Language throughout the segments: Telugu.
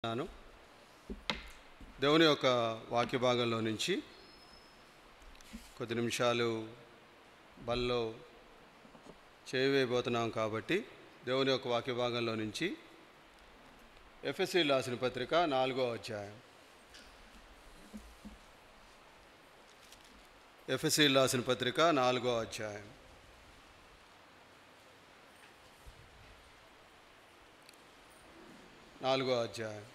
నాను దేవుని యొక్క వాక్య భాగంలో నుంచి కొద్ది నిమిషాలు బల్లో చేయవేయబోతున్నాం కాబట్టి దేవుని యొక్క వాక్య భాగంలో నుంచి ఎఫెసీ రాసిన పత్రిక 4వ అధ్యాయం. ఎఫెసీ రాసిన పత్రిక 4వ అధ్యాయం. నాలుగో అధ్యాయం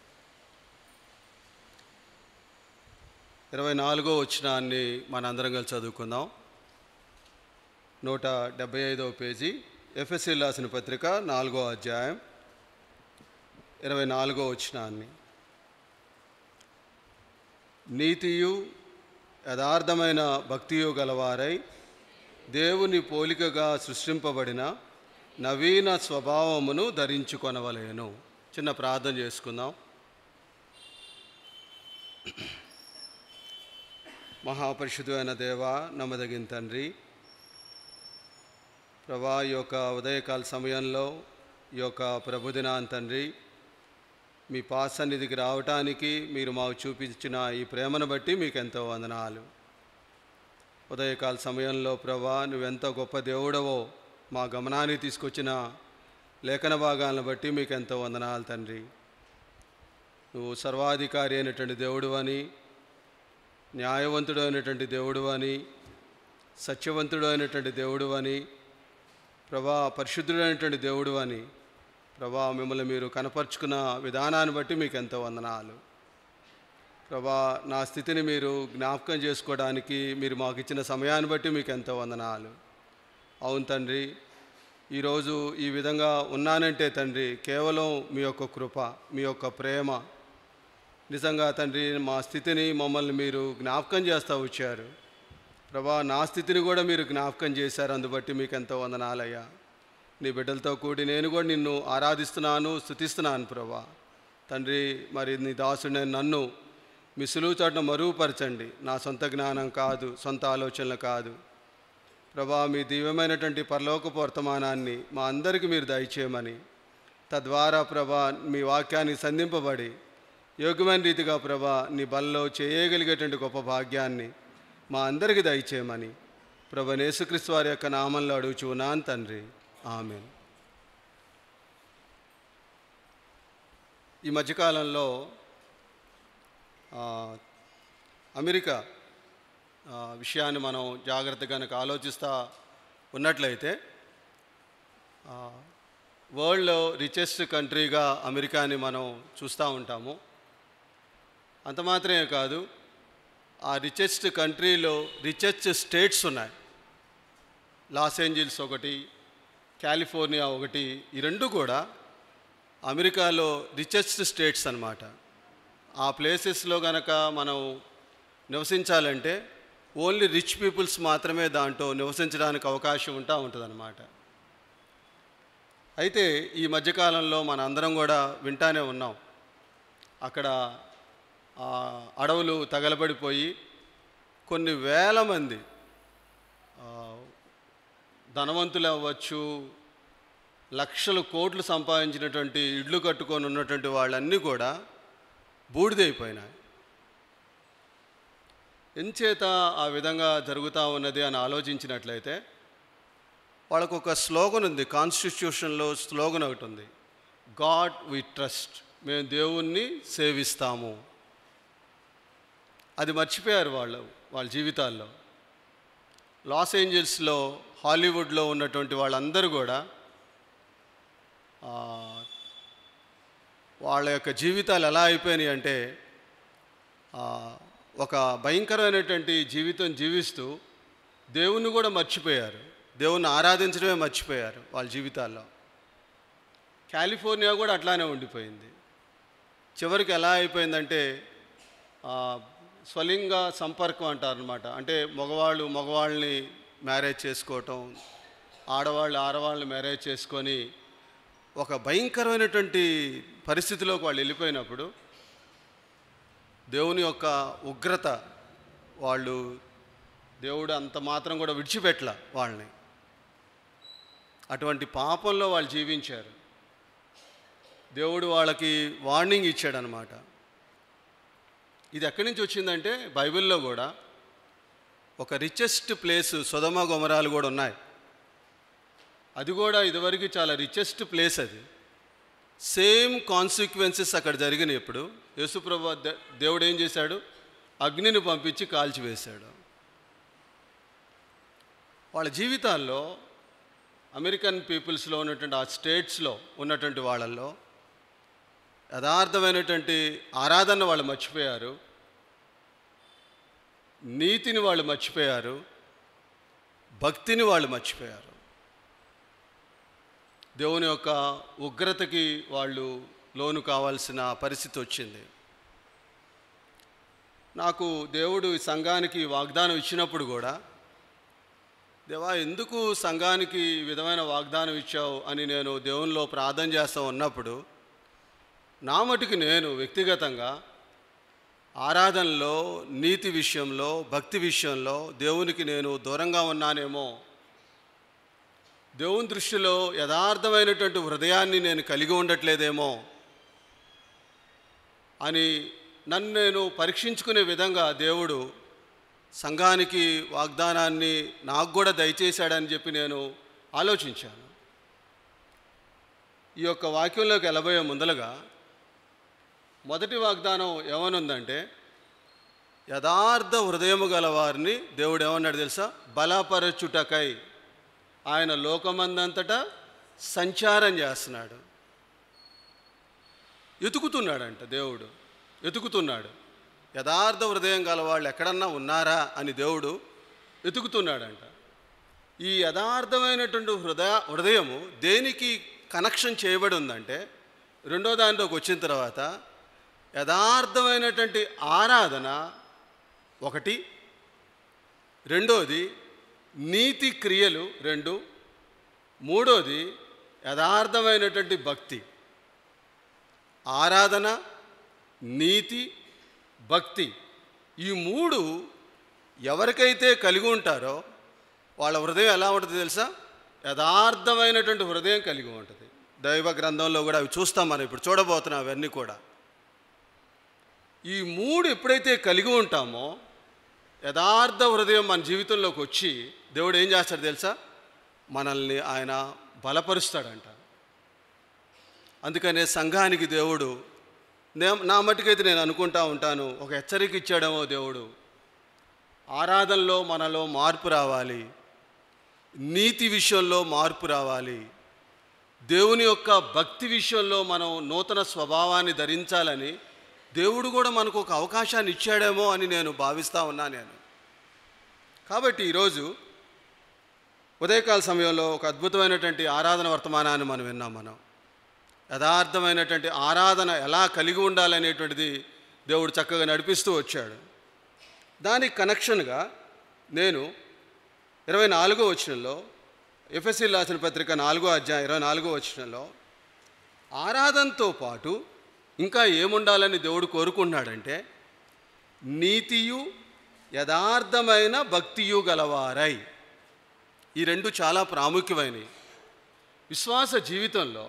24వ వచనాన్ని మనందరం కలిసి చదువుకుందాం. 175వ పేజీ ఎఫెసీ రాసిన పత్రిక 4వ అధ్యాయం 24వ వచనాన్ని. నీతియు యథార్థమైన భక్తియు గలవారై దేవుని పోలికగా సృష్టింపబడిన నవీన స్వభావమును ధరించుకొనవలెను. చిన్న ప్రార్థన చేసుకుందాం. మహాపరిశుద్ధమైన దేవా, నమ్మదగిన తండ్రి, ప్రభా, ఈ యొక్క ఉదయకాల సమయంలో ఈ యొక్క ప్రభుదినాన్ని తండ్రి మీ పాద సన్నిధికి రావటానికి మీరు మాకు చూపించిన ఈ ప్రేమను బట్టి మీకు ఎంతో వందనాలు. ఉదయకాల సమయంలో ప్రభా, నువ్వెంతో గొప్ప దేవుడవో మా గమనానికి తీసుకొచ్చిన లేఖన భాగాలను బట్టి మీకు ఎంతో వందనాలు తండ్రి. నువ్వు సర్వాధికారి అయినటువంటి దేవుడు అని, న్యాయవంతుడు అయినటువంటి దేవుడు అని, సత్యవంతుడు అయినటువంటి దేవుడు అని, ప్రభా పరిశుద్ధుడైనటువంటి దేవుడు అని ప్రభా మిమ్మల్ని మీరు కనపరుచుకున్న విధానాన్ని బట్టి మీకు ఎంతో వందనాలు. ప్రభా, నా స్థితిని మీరు జ్ఞాపకం చేసుకోవడానికి మీరు మాకు ఇచ్చిన సమయాన్ని బట్టి మీకు ఎంతో వందనాలు. అవును తండ్రి, ఈరోజు ఈ విధంగా ఉన్నానంటే తండ్రి కేవలం మీ యొక్క కృప, మీ యొక్క ప్రేమ. నిజంగా తండ్రి మా స్థితిని మమ్మల్ని మీరు జ్ఞాపకం చేస్తూ వచ్చారు ప్రభా. నా స్థితిని కూడా మీరు జ్ఞాపకం చేశారు, అందుబట్టి మీకు ఎంతో వందనాలయ్యా. నీ బిడ్డలతో కూడి నేను కూడా నిన్ను ఆరాధిస్తున్నాను, స్తుతిస్తున్నాను ప్రభా. తండ్రి, మరి నీ దాసుడైన నన్ను మీ సులువు చాటున మరుగుపరచండి. నా సొంత జ్ఞానం కాదు, సొంత ఆలోచనలు కాదు ప్రభా. మీ దివ్యమైనటువంటి పరలోకపు వర్తమానాన్ని మా అందరికీ మీరు దయచేయమని, తద్వారా ప్రభా మీ వాక్యాన్ని సంధింపబడి యోగ్యమైన రీతిగా ప్రభా నీ బల్లో చేయగలిగేటువంటి గొప్ప భాగ్యాన్ని మా అందరికీ దయచేయమని ప్రభు యేసుక్రీస్తు వారి యొక్క నామంలో అడుగుచున్నాను తండ్రి, ఆమేన్. ఈ మధ్యకాలంలో అమెరికా విషయాన్ని మనం జాగ్రత్తగా కనుక ఆలోచిస్తూ ఉన్నట్లయితే వరల్డ్లో రిచెస్ట్ కంట్రీగా అమెరికాని మనం చూస్తూ ఉంటాము. అంత మాత్రమే కాదు, ఆ రిచెస్ట్ కంట్రీలో రిచెస్ట్ స్టేట్స్ ఉన్నాయి. లాస్ ఏంజల్స్ ఒకటి, కాలిఫోర్నియా ఒకటి. ఈ రెండు కూడా అమెరికాలో రిచెస్ట్ స్టేట్స్ అన్నమాట. ఆ ప్లేసెస్లో కనుక మనం నివసించాలంటే ఓన్లీ రిచ్ పీపుల్స్ మాత్రమే దాంట్లో నివసించడానికి అవకాశం ఉంటుందన్నమాట. అయితే ఈ మధ్యకాలంలో మన అందరం కూడా వింటానే ఉన్నాం, అక్కడ అడవులు తగలబడిపోయి కొన్ని వేల మంది ధనవంతులు అవ్వచ్చు, లక్షలు కోట్లు సంపాదించినటువంటి ఇళ్ళు కట్టుకొని ఉన్నటువంటి వాళ్ళన్నీ కూడా బూడిదైపోయినాయి. ఎంచేత ఆ విధంగా జరుగుతూ ఉన్నది అని ఆలోచించినట్లయితే వాళ్ళకు ఒక స్లోగన్ ఉంది, కాన్స్టిట్యూషన్లో స్లోగన్ ఒకటి ఉంది, గాడ్ వి ట్రస్ట్. మేము దేవుణ్ణి సేవిస్తాము. అది మర్చిపోయారు వాళ్ళ జీవితాల్లో. లాస్ ఏంజల్స్లో, హాలీవుడ్లో ఉన్నటువంటి వాళ్ళందరూ కూడా వాళ్ళ యొక్క జీవితాలు ఎలా అయిపోయినాయి అంటే ఒక భయంకరమైనటువంటి జీవితం జీవిస్తూ దేవుణ్ణి కూడా మర్చిపోయారు, దేవుణ్ణి ఆరాధించడమే మర్చిపోయారు వాళ్ళ జీవితాల్లో. కాలిఫోర్నియా కూడా అట్లానే ఉండిపోయింది. చివరికి ఎలా అయిపోయిందంటే స్వలింగ సంపర్కం అంటారనమాట. అంటే మగవాళ్ళని మ్యారేజ్ చేసుకోవటం, ఆడవాళ్ళని మ్యారేజ్ చేసుకొని ఒక భయంకరమైనటువంటి పరిస్థితిలోకి వాళ్ళు వెళ్ళిపోయినప్పుడు దేవుని యొక్క ఉగ్రత దేవుడు అంత మాత్రం కూడా విడిచిపెట్టల వాళ్ళని. అటువంటి పాపంలో వాళ్ళు జీవించారు. దేవుడు వాళ్ళకి వార్నింగ్ ఇచ్చాడనమాట. ఇది ఎక్కడి నుంచి వచ్చిందంటే బైబిల్లో కూడా ఒక రిచెస్ట్ ప్లేస్ సొదొమ గొమొరాలు కూడా ఉన్నాయి. అది కూడా ఇదివరకు చాలా రిచెస్ట్ ప్లేస్. అది సేమ్ కాన్సిక్వెన్సెస్ అక్కడ జరిగినాయి. ఇప్పుడు యేసుప్రభు దేవుడు ఏం చేశాడు? అగ్నిని పంపించి కాల్చివేశాడు. వాళ్ళ జీవితాల్లో అమెరికన్ పీపుల్స్లో ఉన్నటువంటి ఆ స్టేట్స్లో ఉన్నటువంటి వాళ్ళల్లో యథార్థమైనటువంటి ఆరాధన వాళ్ళు మర్చిపోయారు, నీతిని వాళ్ళు మర్చిపోయారు, భక్తిని వాళ్ళు మర్చిపోయారు. దేవుని యొక్క ఉగ్రతకి వాళ్ళు లోను కావాల్సిన పరిస్థితి వచ్చింది. నాకు దేవుడు ఈ సంఘానికి వాగ్దానం ఇచ్చినప్పుడు కూడా, దేవా ఎందుకు సంఘానికి ఈ విధమైన వాగ్దానం ఇచ్చావు అని నేను దేవునిలో ప్రార్థన చేస్తూ ఉన్నప్పుడు, నా మటుకు నేను వ్యక్తిగతంగా ఆరాధనలో, నీతి విషయంలో, భక్తి విషయంలో దేవునికి నేను దూరంగా ఉన్నానేమో, దేవుని దృష్టిలో యథార్థమైనటువంటి హృదయాన్ని నేను కలిగి ఉండట్లేదేమో అని నన్ను నేను పరీక్షించుకునే విధంగా దేవుడు సంఘానికి వాగ్దానాన్ని నాకు కూడా దయచేశాడని చెప్పి నేను ఆలోచించాను. ఈ యొక్క వాక్యంలోకి వెళ్ళబోయే ముందలుగా మొదటి వాగ్దానం ఏమనుందంటే, యథార్థ హృదయము గల వారిని దేవుడు ఏమన్నాడు తెలుసా? బలపరచుటకై ఆయన లోకమందంతటా సంచారం చేస్తున్నాడు. ఎతుకుతున్నాడంట దేవుడు, ఎతుకుతున్నాడు. యథార్థ హృదయం గల వాళ్ళు ఎక్కడన్నా ఉన్నారా అని దేవుడు ఎతుకుతున్నాడంట. ఈ యథార్థమైనటువంటి హృదయము దేనికి కనెక్షన్ చేయబడి ఉందంటే, రెండో దాంట్లోకి వచ్చిన తర్వాత యథార్థమైనటువంటి ఆరాధన ఒకటి, రెండోది నీతి క్రియలు రెండు, మూడోది యథార్థమైనటువంటి భక్తి. ఆరాధన, నీతి, భక్తి, ఈ మూడు ఎవరికైతే కలిగి ఉంటారో వాళ్ళ హృదయం ఎలా ఉంటుంది తెలుసా? యథార్థమైనటువంటి హృదయం కలిగి ఉంటుంది. దైవ గ్రంథంలో కూడా అవి చూస్తాం మనం, ఇప్పుడు చూడబోతున్నాం అవన్నీ కూడా. ఈ మూడు ఎప్పుడైతే కలిగి ఉంటామో, యథార్థ హృదయం మన జీవితంలోకి వచ్చి దేవుడు ఏం చేస్తాడు తెలుసా? మనల్ని ఆయన బలపరుస్తాడంట. అందుకనే సంఘానికి దేవుడు, నా మట్టుకైతే నేను అనుకుంటా ఉంటాను, ఒక హెచ్చరిక ఇచ్చాడేమో దేవుడు. ఆరాధనలో మనలో మార్పు రావాలి, నీతి విషయంలో మార్పు రావాలి, దేవుని యొక్క భక్తి విషయంలో మనం నూతన స్వభావాన్ని ధరించాలని దేవుడు కూడా మనకు ఒక అవకాశాన్ని ఇచ్చాడేమో అని నేను భావిస్తూ ఉన్నా నేను. కాబట్టి ఈరోజు ఉదయకాల సమయంలో ఒక అద్భుతమైనటువంటి ఆరాధన వర్తమానాన్ని మనం విన్నాం. మనం యథార్థమైనటువంటి ఆరాధన ఎలా కలిగి ఉండాలనేటువంటిది దేవుడు చక్కగా నడిపిస్తూ వచ్చాడు. దానికి కనెక్షన్గా నేను 24వ వచనంలో, ఎఫెసీయులకు రాసిన పత్రిక 4వ అధ్యాయం 24వ వచనంలో ఆరాధనతో పాటు ఇంకా ఏముండాలని దేవుడు కోరుకుంటున్నాడంటే, నీతియు యథార్థమైన భక్తియు గలవారై. ఈ రెండు చాలా ప్రాముఖ్యమైనవి. విశ్వాస జీవితంలో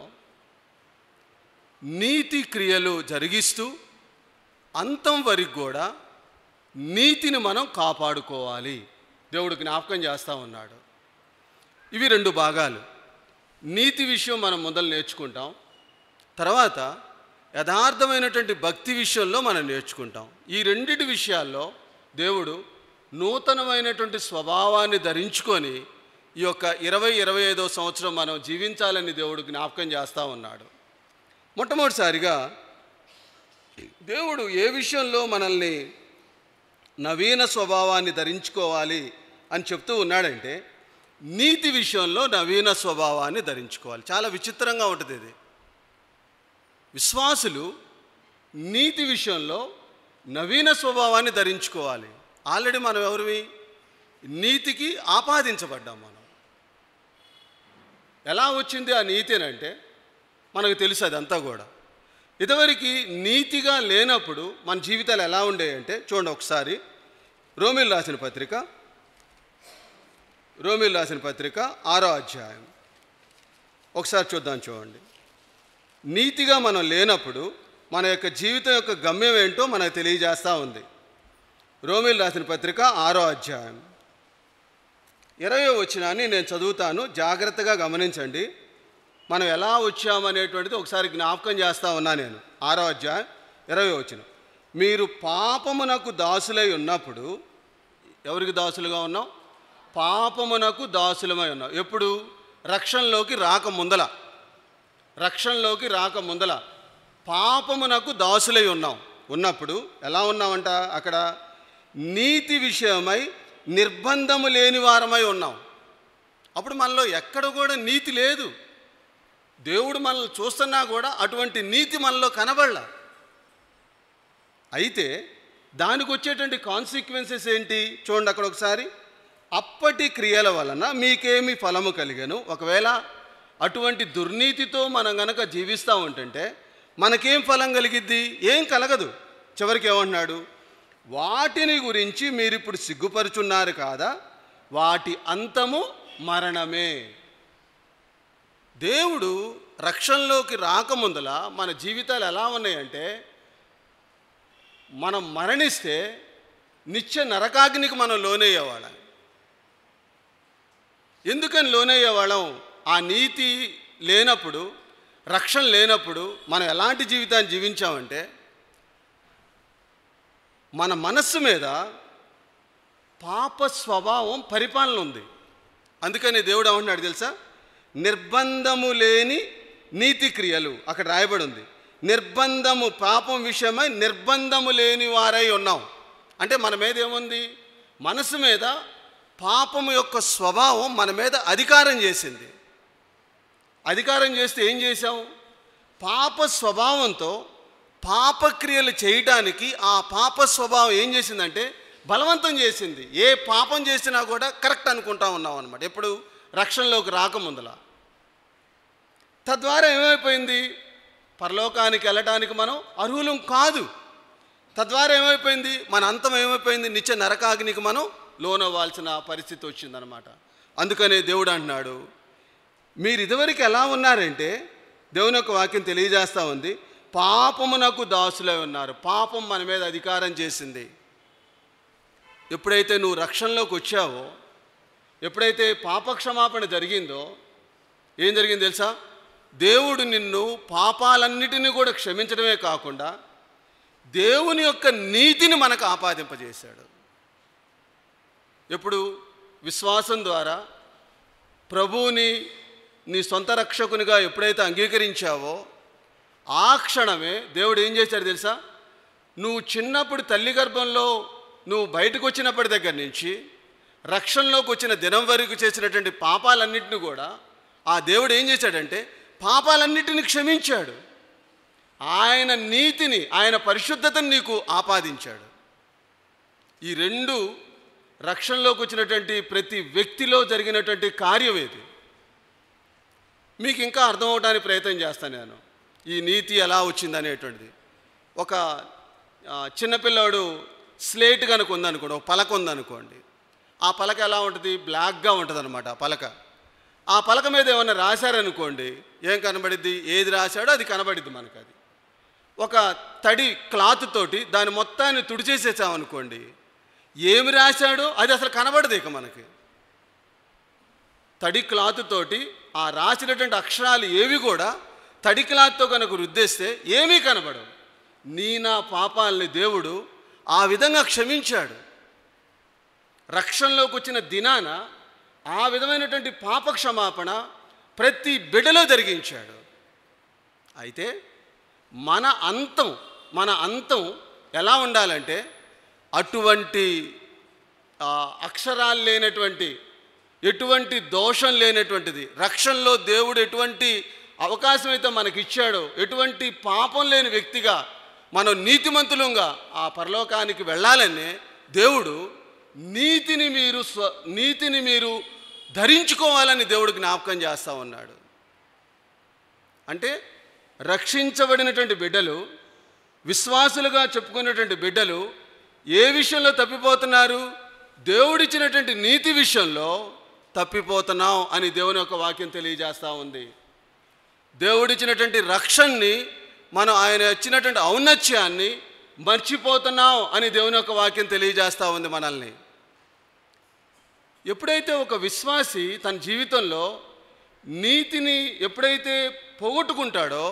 నీతి క్రియలు జరిగిస్తూ అంతం వరకు కూడా నీతిని మనం కాపాడుకోవాలి. దేవుడు జ్ఞాపకం చేస్తూ ఉన్నాడు. ఇవి రెండు భాగాలు. నీతి విషయం మనం మొదలు నేర్చుకుంటాం, తర్వాత యథార్థమైనటువంటి భక్తి విషయంలో మనం నేర్చుకుంటాం. ఈ రెండిటి విషయాల్లో దేవుడు నూతనమైనటువంటి స్వభావాన్ని ధరించుకొని ఈ యొక్క 2025వ సంవత్సరం మనం జీవించాలని దేవుడు జ్ఞాపకం చేస్తూ ఉన్నాడు. మొట్టమొదటిసారిగా దేవుడు ఏ విషయంలో మనల్ని నవీన స్వభావాన్ని ధరించుకోవాలి అని చెప్తూ ఉన్నాడంటే, నీతి విషయంలో నవీన స్వభావాన్ని ధరించుకోవాలి. చాలా విచిత్రంగా ఉంటుంది ఇది. విశ్వాసులు నీతి విషయంలో నవీన స్వభావాన్ని ధరించుకోవాలి. ఆల్రెడీ మనం ఎవరివి? నీతికి ఆపాదించబడ్డాం మనం. ఎలా వచ్చింది ఆ నీతి అంటే మనకు తెలుసు అదంతా కూడా. ఇదివరకు నీతిగా లేనప్పుడు మన జీవితాలు ఎలా ఉండేయంటే చూడండి ఒకసారి. రోమీయులకు రాసిన పత్రిక 6వ అధ్యాయం ఒకసారి చూద్దాం. చూడండి, నీతిగా మనం లేనప్పుడు మన యొక్క జీవితం యొక్క గమ్యం ఏంటో మనకు తెలియజేస్తూ ఉంది. రోమీయులకు రాసిన పత్రిక 6వ అధ్యాయం 20వ వచనాన్ని నేను చదువుతాను, జాగ్రత్తగా గమనించండి. మనం ఎలా వచ్చామనేటువంటిది ఒకసారి జ్ఞాపకం చేస్తూ ఉన్నా నేను. 6వ అధ్యాయం 20వ వచనం, మీరు పాపమునకు దాసులై ఉన్నప్పుడు, ఎవరికి దాసులుగా ఉన్నాం? పాపమునకు దాసులమై ఉన్నాం. ఎప్పుడు? రక్షణలోకి రాకముందల పాపమునకు దాసులై ఉన్నప్పుడు ఎలా ఉన్నామంట? అక్కడ నీతి విషయమై నిర్బంధము లేని వారమై ఉన్నాం. అప్పుడు మనలో ఎక్కడ కూడా నీతి లేదు. దేవుడు మనల్ని చూస్తున్నా కూడా అటువంటి నీతి మనలో కనబడలా. అయితే దానికి వచ్చేటువంటి కాన్సిక్వెన్సెస్ ఏంటి చూడండి అక్కడ ఒకసారి. అప్పటి క్రియల వలన మీకేమి ఫలము కలిగెను? ఒకవేళ అటువంటి దుర్నీతితో మనం గనక జీవిస్తూ ఉంటుంటే మనకేం ఫలం కలిగిద్ది? ఏం కలగదు. చివరికి ఏమంటున్నాడు? వాటిని గురించి మీరు ఇప్పుడు సిగ్గుపరుచున్నారు కాదా, వాటి అంతము మరణమే. దేవుడు రక్షణలోకి రాకముందల మన జీవితాలు ఎలా ఉన్నాయంటే, మనం మరణిస్తే నిత్య నరకాగ్నికి మనం లోనయ్యేవాళ్ళం. ఎందుకని లోనయ్యేవాళ్ళం? ఆ నీతి లేనప్పుడు, రక్షణ లేనప్పుడు మనం ఎలాంటి జీవితాన్ని జీవించామంటే, మన మనస్సు మీద పాప స్వభావం పరిపాలన ఉంది. అందుకని దేవుడు ఏమంటున్నాడు తెలుసా? నిర్బంధము లేని నీతి క్రియలు అక్కడ రాయబడి ఉంది. నిర్బంధము, పాపం విషయమై నిర్బంధము లేని వారై ఉన్నాం. అంటే మన మీద ఏముంది? మనసు మీద పాపము యొక్క స్వభావం మన మీద అధికారం చేసింది. అధికారం చేస్తే ఏం చేశాం? పాప స్వభావంతో పాపక్రియలు చేయడానికి ఆ పాప స్వభావం ఏం చేసిందంటే బలవంతం చేసింది. ఏ పాపం చేసినా కూడా కరెక్ట్ అనుకుంటా ఉన్నాం అన్నమాట. ఎప్పుడు? రక్షణలోకి రాకముందల. తద్వారా ఏమైపోయింది? పరలోకానికి వెళ్ళటానికి మనం అర్హులం కాదు. తద్వారా ఏమైపోయింది? మన అంతం ఏమైపోయింది? నిత్య నరకాగ్నికి మనం లోనవ్వాల్సిన పరిస్థితి వచ్చిందనమాట. అందుకనే దేవుడు అంటున్నాడు, మీరు ఇదివరకు ఎలా ఉన్నారంటే, దేవుని యొక్క వాక్యం తెలియజేస్తూ ఉంది, పాపమునకు దాసులై ఉన్నారు. పాపం మన మీద అధికారం చేసింది. ఎప్పుడైతే నువ్వు రక్షణలోకి వచ్చావో, ఎప్పుడైతే పాపక్షమాపణ జరిగిందో, ఏం జరిగింది తెలుసా? దేవుడు నిన్ను పాపాలన్నిటినీ కూడా క్షమించడమే కాకుండా దేవుని యొక్క నీతిని మనకు ఆపాదింపజేశాడు. ఎప్పుడు? విశ్వాసం ద్వారా ప్రభువుని నీ సొంత రక్షకునిగా ఎప్పుడైతే అంగీకరించావో ఆ క్షణమే దేవుడు ఏం చేశాడు తెలుసా? నువ్వు చిన్నప్పుడు తల్లి గర్భంలో నువ్వు బయటకు వచ్చినప్పటి దగ్గర నుంచి రక్షణలోకి వచ్చిన దినం వరకు చేసినటువంటి పాపాలన్నింటినీ కూడా ఆ దేవుడు ఏం చేశాడంటే పాపాలన్నిటిని క్షమించాడు. ఆయన నీతిని, ఆయన పరిశుద్ధతను నీకు ఆపాదించాడు. ఈ రెండు రక్షణలోకి వచ్చినటువంటి ప్రతి వ్యక్తిలో జరిగినటువంటి కార్యం ఏది? మీకు ఇంకా అర్థం అవడానికి ప్రయత్నం చేస్తాను నేను, ఈ నీతి ఎలా వచ్చింది అనేటువంటిది. ఒక చిన్నపిల్లాడు స్లేట్ కనుక ఉందనుకోండి, ఒక పలక ఉందనుకోండి. ఆ పలక ఎలా ఉంటుంది? బ్లాక్గా ఉంటుంది అనమాట ఆ పలక. ఆ పలక మీద ఏమన్నా రాశారనుకోండి, ఏం కనబడిద్ది? ఏది రాశాడో అది కనబడిద్ది మనకు. అది ఒక తడి క్లాత్ తోటి దాని మొత్తాన్ని తుడిచేసేసామనుకోండి, ఏమి రాశాడో అది అసలు కనబడదు ఇక మనకి. తడి క్లాత్ తోటి ఆ రాసినటువంటి అక్షరాలు ఏవి కూడా తడి క్లాత్తో కనుక రుద్దేస్తే ఏమీ కనబడవు. నా పాపాలని దేవుడు ఆ విధంగా క్షమించాడు. రక్షణలోకి వచ్చిన దినాన ఆ విధమైనటువంటి పాప క్షమాపణ ప్రతి బిడ్డలో జరిగించాడు. అయితే మన అంతం ఎలా ఉండాలంటే, అటువంటి అక్షరాలు లేనటువంటి, ఎటువంటి దోషం లేనటువంటిది, రక్షణలో దేవుడు ఎటువంటి అవకాశం అయితే మనకిచ్చాడో, ఎటువంటి పాపం లేని వ్యక్తిగా మనం నీతిమంతులంగా ఆ పరలోకానికి వెళ్ళాలనే దేవుడు నీతిని మీరు ధరించుకోవాలని దేవుడు జ్ఞాపకం చేస్తూ ఉన్నాడు. అంటే రక్షించబడినటువంటి బిడ్డలు, విశ్వాసులుగా చెప్పుకున్నటువంటి బిడ్డలు ఏ విషయంలో తప్పిపోతున్నారు? దేవుడిచ్చినటువంటి నీతి విషయంలో తప్పిపోతున్నాం అని దేవుని యొక్క వాక్యం తెలియజేస్తూ ఉంది. దేవుడిచ్చినటువంటి రక్షణని, మనం ఆయన ఇచ్చినటువంటి ఔన్నత్యాన్ని మర్చిపోతున్నాం అని దేవుని యొక్క వాక్యం తెలియజేస్తూ ఉంది మనల్ని. ఎప్పుడైతే ఒక విశ్వాసి తన జీవితంలో నీతిని ఎప్పుడైతే పోగొట్టుకుంటాడో,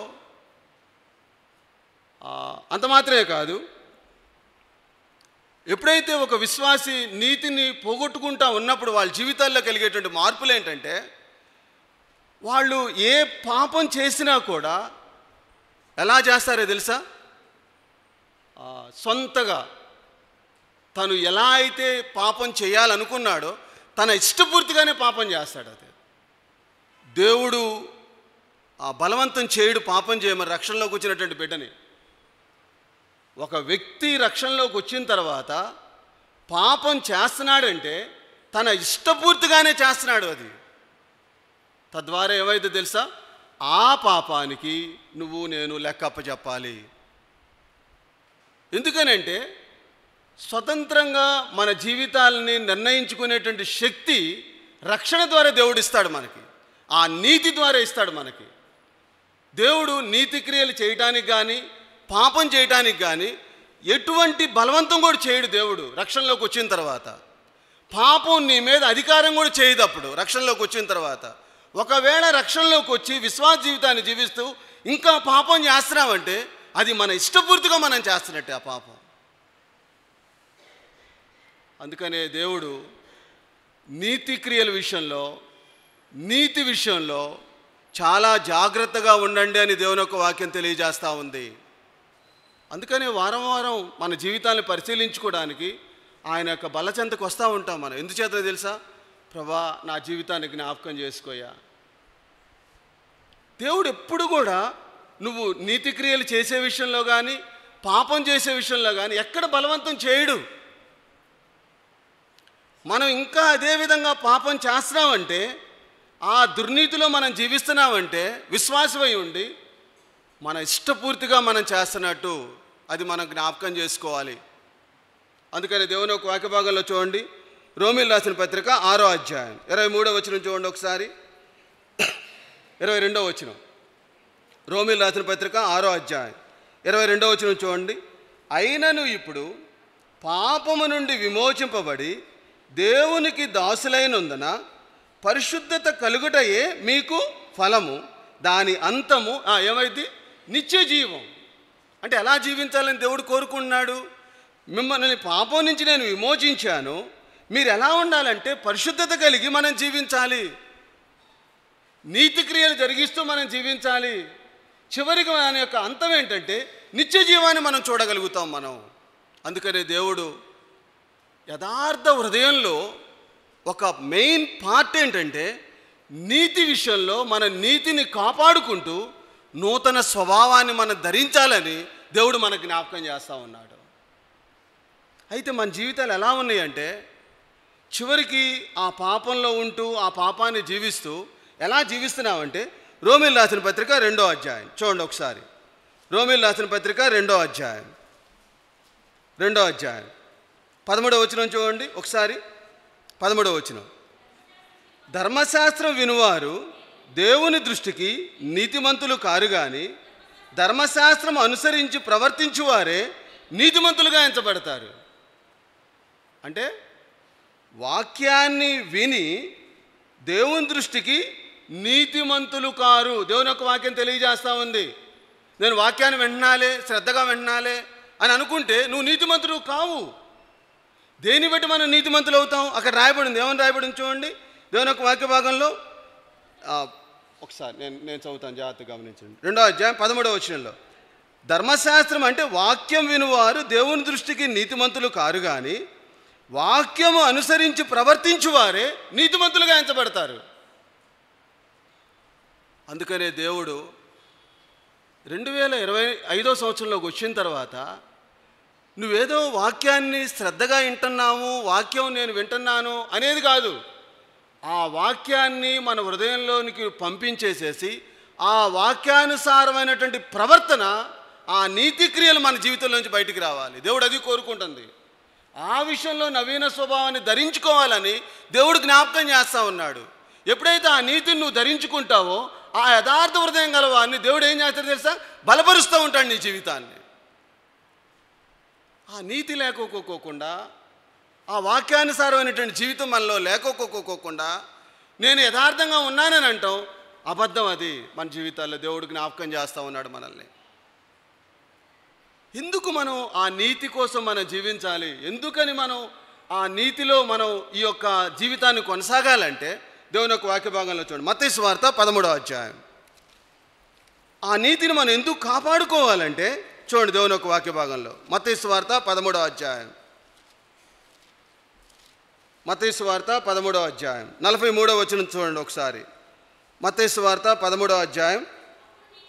అంత మాత్రమే కాదు, ఎప్పుడైతే ఒక విశ్వాసి నీతిని పోగొట్టుకుంటా ఉన్నప్పుడు వాళ్ళ జీవితాల్లో కలిగేటువంటి మార్పులు ఏంటంటే, వాళ్ళు ఏ పాపం చేసినా కూడా ఎలా చేస్తారో తెలుసా? సొంతగా తను ఎలా అయితే పాపం చేయాలనుకున్నాడో తన ఇష్టపూర్తిగానే పాపం చేస్తాడు. అది దేవుడు బలవంతం చేయడు పాపం చేయమని రక్షణలోకి వచ్చినటువంటి బిడ్డని. ఒక వ్యక్తి రక్షణలోకి వచ్చిన తర్వాత పాపం చేస్తున్నాడంటే తన ఇష్టపూర్తిగానే చేస్తున్నాడు. అది తద్వారా ఏమైతే తెలుసా? ఆ పాపానికి నువ్వు నేను లెక్కప్ప చెప్పాలి. ఎందుకనంటే స్వతంత్రంగా మన జీవితాలని నిర్ణయించుకునేటువంటి శక్తి రక్షణ ద్వారా దేవుడు ఇస్తాడు మనకి. ఆ నీతి ద్వారా ఇస్తాడు మనకి. దేవుడు నీతి క్రియలు చేయటానికి కానీ పాపం చేయటానికి కానీ ఎటువంటి బలవంతం కూడా చేయడు. దేవుడు రక్షణలోకి వచ్చిన తర్వాత పాపం నీ మీద అధికారం కూడా చేయదు. అప్పుడు రక్షణలోకి వచ్చిన తర్వాత ఒకవేళ రక్షణలోకి వచ్చి విశ్వాస జీవితాన్ని జీవిస్తూ ఇంకా పాపం చేస్తున్నామంటే అది మన ఇష్టపూర్తిగా మనం చేస్తున్నట్టే ఆ పాపం. అందుకనే దేవుడు నీతి క్రియల విషయంలో, నీతి విషయంలో చాలా జాగ్రత్తగా ఉండండి అని దేవుని యొక్క వాక్యం తెలియజేస్తూ ఉంది. అందుకనే వారం వారం మన జీవితాన్ని పరిశీలించుకోవడానికి ఆయన యొక్క బలచెంతకు వస్తూ ఉంటాం మనం. ఎందుచేత తెలుసా? ప్రభా, నా జీవితాన్ని జ్ఞాపకం చేసుకోయా. దేవుడు ఎప్పుడు కూడా నువ్వు నీతి క్రియలు చేసే విషయంలో కానీ పాపం చేసే విషయంలో కానీ ఎక్కడ బలవంతం చేయడు. మనం ఇంకా అదే విధంగా పాపం చేస్తున్నామంటే, ఆ దుర్నీతిలో మనం జీవిస్తున్నామంటే విశ్వాసమై ఉండి మన ఇష్టపూర్తిగా మనం చేస్తున్నట్టు అది మనం జ్ఞాపకం చేసుకోవాలి. అందుకని దేవుని ఒక వాక్య భాగంలో చూడండి, రోమీయులకు రాసిన పత్రిక 6వ అధ్యాయం 23వ వచనం చూడండి ఒకసారి. 22వ వచనం, రోమీయులకు రాసిన పత్రిక 6వ అధ్యాయం 22వ వచనం చూడండి. అయినను ఇప్పుడు పాపము నుండి విమోచింపబడి దేవునికి దాసులైనందున పరిశుద్ధత కలుగుటయే మీకు ఫలము, దాని అంతము ఏమైంది? నిత్య జీవం. అంటే ఎలా జీవించాలని దేవుడు కోరుకుంటున్నాడు? మిమ్మల్ని పాపం నుంచి నేను విమోచించాను, మీరు ఎలా ఉండాలంటే పరిశుద్ధత కలిగి మనం జీవించాలి, నీతి క్రియలు జరిగిస్తూ మనం జీవించాలి. చివరికి మన యొక్క అంతం ఏంటంటే నిత్య జీవాన్ని మనం చూడగలుగుతాం మనం. అందుకనే దేవుడు యథార్థ హృదయంలో ఒక మెయిన్ పార్ట్ ఏంటంటే నీతి విషయంలో మన నీతిని కాపాడుకుంటూ నూతన స్వభావాన్ని మనం ధరించాలని దేవుడు మనకు జ్ఞాపకం చేస్తూ ఉన్నాడు. అయితే మన జీవితాలు ఎలా ఉన్నాయంటే చివరికి ఆ పాపంలో ఉంటూ ఆ పాపాన్ని జీవిస్తూ ఎలా జీవిస్తున్నామంటే, రోమీయులకు రాసిన పత్రిక 2వ అధ్యాయం చూడండి ఒకసారి. రోమీయులకు రాసిన పత్రిక 2వ అధ్యాయం 13వ వచనం చూడండి ఒకసారి. 13వ వచనం, ధర్మశాస్త్రం వినువారు దేవుని దృష్టికి నీతిమంతులు కారు గాని ధర్మశాస్త్రం అనుసరించి ప్రవర్తించువారే నీతిమంతులుగా ఎంచబడతారు. అంటే వాక్యాన్ని విని దేవుని దృష్టికి నీతిమంతులు కారు. దేవుని యొక్క వాక్యం తెలియజేస్తూ ఉంది. నేను వాక్యాన్ని వింటున్నాలే, శ్రద్ధగా వింటున్నాలే అని అనుకుంటే నువ్వు నీతిమంతుడు కావు. దేని బట్టి మనం నీతిమంతులు అవుతాం? అక్కడ రాయబడింది. ఏమని రాయబడింది చూడండి దేవుని యొక్క వాక్య భాగంలో. ఒకసారి నేను చదువుతాను, జాగ్రత్తగా గమనించండి. 2వ అధ్యాయం 13వ వచనంలో, ధర్మశాస్త్రం అంటే వాక్యం వినువారు దేవుని దృష్టికి నీతిమంతులు కారు కానీ వాక్యము అనుసరించి ప్రవర్తించువారే నీతిమంతులుగా ఎంచబడతారు. అందుకనే దేవుడు 2025వ సంవత్సరంలోకి వచ్చిన తర్వాత నువ్వేదో వాక్యాన్ని శ్రద్ధగా వింటున్నాము, వాక్యం నేను వింటున్నాను అనేది కాదు. ఆ వాక్యాన్ని మన హృదయంలోనికి పంపించేసేసి ఆ వాక్యానుసారమైనటువంటి ప్రవర్తన, ఆ నీతి క్రియలు మన జీవితంలోంచి బయటికి రావాలి. దేవుడు అది కోరుకుంటుంది. ఆ విషయంలో నవీన స్వభావాన్ని ధరించుకోవాలని దేవుడు జ్ఞాపకం చేస్తూ ఉన్నాడు. ఎప్పుడైతే ఆ నీతిని నువ్వు ధరించుకుంటావో ఆ యథార్థ హృదయం గలవాడిని దేవుడు ఏం చేస్తాడు తెలుసా? బలపరుస్తూ ఉంటాడు నీ జీవితాన్ని. ఆ నీతి లేకోకోకుండా, ఆ వాక్యానుసారమైనటువంటి జీవితం మనలో లేకోకోకోకుండా నేను యథార్థంగా ఉన్నానని అంటాం, అబద్ధం. అది మన జీవితాల్లో దేవుడు జ్ఞాపకం చేస్తూ ఉన్నాడు మనల్ని. ఎందుకు మనం ఆ నీతి కోసం మనం జీవించాలి? ఎందుకని మనం ఆ నీతిలో మనం ఈ యొక్క జీవితాన్ని కొనసాగాలంటే దేవుని యొక్క వాక్య భాగంలో చూడండి, మత్తయి సువార్త 13వ అధ్యాయం. ఆ నీతిని మనం ఎందుకు కాపాడుకోవాలంటే చూడండి దేవుని యొక్క వాక్య భాగంలో మత్తయి సువార్త 13వ అధ్యాయం. మత్తయి సువార్త 13వ అధ్యాయం 43వ వచనం చూడండి ఒకసారి. మత్తయి సువార్త 13వ అధ్యాయం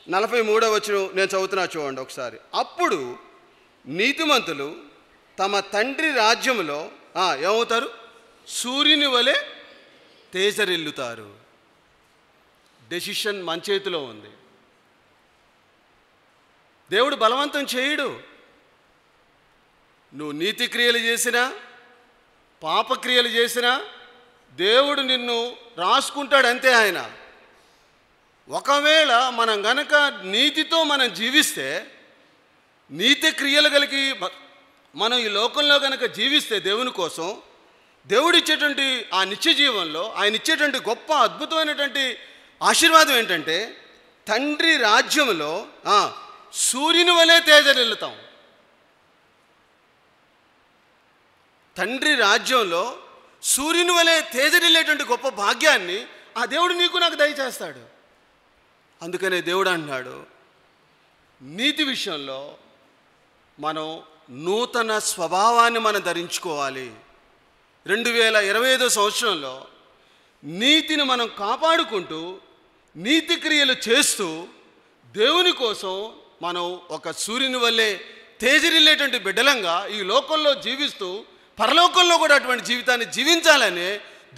43వ వచనం నేను చదువుతున్నా చూడండి ఒకసారి. అప్పుడు నీతిమంతులు తమ తండ్రి రాజ్యములో ఏమవుతారు? సూర్యుని వలె తేజరిల్లుతారు. డెసిషన్ మన చేతిలో ఉంది. దేవుడు బలవంతం చేయడు. నువ్వు నీతి క్రియలు చేసినా పాపక్రియలు చేసినా దేవుడు నిన్ను రాసుకుంటాడు అంతే. ఆయన ఒకవేళ మనం గనక నీతితో మనం జీవిస్తే, నీతి క్రియలు కలిగి మనం ఈ లోకంలో గనక జీవిస్తే దేవుని కోసం, దేవుడు ఇచ్చేటువంటి ఆ నిత్య జీవంలో ఆయన ఇచ్చేటువంటి గొప్ప అద్భుతమైనటువంటి ఆశీర్వాదం ఏంటంటే తండ్రి రాజ్యంలో సూర్యుని వలె తేజరిల్లుతాం. తండ్రి రాజ్యంలో సూర్యుని వలె తేజరిల్లేటువంటి గొప్ప భాగ్యాన్ని ఆ దేవుడు నీకు నాకు దయచేస్తాడు. అందుకనే దేవుడు అంటున్నాడు, నీతి విషయంలో మనం నూతన స్వభావాన్ని మనం ధరించుకోవాలి. 2025 సంవత్సరంలో నీతిని మనం కాపాడుకుంటూ నీతి క్రియలు చేస్తూ దేవుని కోసం మనం ఒక సూర్యుని వల్లే తేజరిల్లేటువంటి బిడ్డలంగా ఈ లోకంలో జీవిస్తూ పరలోకంలో కూడా అటువంటి జీవితాన్ని జీవించాలని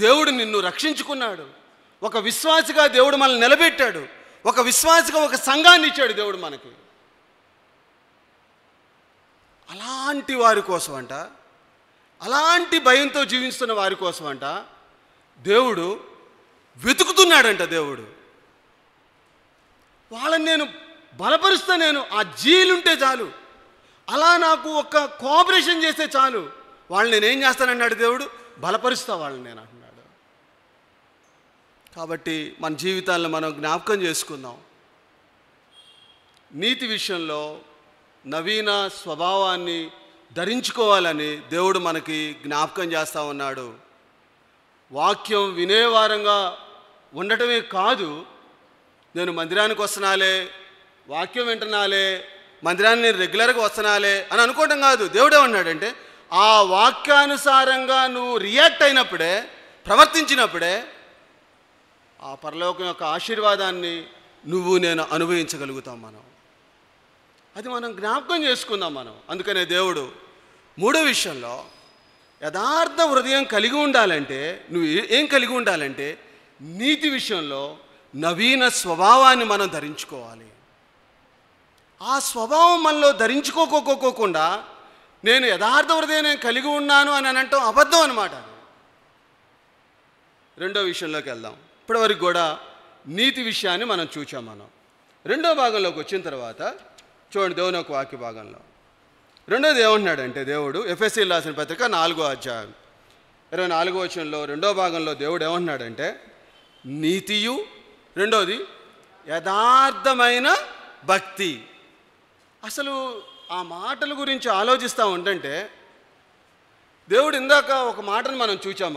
దేవుడు నిన్ను రక్షించుకున్నాడు. ఒక విశ్వాసిగా దేవుడు మనల్ని నిలబెట్టాడు. ఒక విశ్వాసిగా ఒక సంఘాన్ని ఇచ్చాడు దేవుడు మనకి. అలాంటి వారి కోసం అంట, అలాంటి భయంతో జీవిస్తున్న వారి కోసం అంట దేవుడు వెతుకుతున్నాడంట. దేవుడు వాళ్ళని నేను బలపరుస్తా, నేను ఆ జీలుంటే చాలు, అలా నాకు ఒక కోఆపరేషన్ చేస్తే చాలు, వాళ్ళని నేనేం చేస్తానన్నాడు దేవుడు, బలపరుస్తా వాళ్ళని నేను అంటున్నాడు. కాబట్టి మన జీవితాలను మనం జ్ఞాపకం చేసుకుందాం. నీతి విషయంలో నవీన స్వభావాన్ని ధరించుకోవాలని దేవుడు మనకి జ్ఞాపకం చేస్తూ ఉన్నాడు. వాక్యం వినేవారంగా ఉండటమే కాదు, నేను మందిరానికి వస్తున్నాలే, వాక్యం వింటున్నాలే, మందిరాన్ని నేను రెగ్యులర్గా వస్తున్నాలే అని అనుకోవటం కాదు. దేవుడు ఏమన్నాడంటే ఆ వాక్యానుసారంగా నువ్వు రియాక్ట్ అయినప్పుడే, ప్రవర్తించినప్పుడే ఆ పరలోకం యొక్క ఆశీర్వాదాన్ని నువ్వు నేను అనుభవించగలుగుతాం. అది మనం జ్ఞాపకం చేసుకుందాం మనం. అందుకనే దేవుడు మూడో విషయంలో యథార్థ హృదయం కలిగి ఉండాలంటే నువ్వు ఏం కలిగి ఉండాలంటే నీతి విషయంలో నవీన స్వభావాన్ని మనం ధరించుకోవాలి. ఆ స్వభావం మనలో ధరించుకోకుండా నేను యథార్థ హృదయం నేను కలిగి ఉన్నాను అని అంటాం అబద్ధం అన్నమాట. రెండో విషయంలోకి వెళ్దాం. ఇప్పటివరకు కూడా నీతి విషయాన్ని మనం చూచాం. రెండో భాగంలోకి వచ్చిన తర్వాత చూడండి దేవుని యొక్క వాక్య భాగంలో రెండోది ఏమంటున్నాడంటే దేవుడు ఎఫెసీయులకు రాసిన పత్రిక 4వ అధ్యాయం 24వ వచనంలో రెండో భాగంలో దేవుడు ఏమంటున్నాడంటే నీతియు, రెండోది యథార్థమైన భక్తి. అసలు ఆ మాటల గురించి ఆలోచిస్తూ ఉంటుంటే దేవుడు ఇందాక ఒక మాటను మనం చూచాం.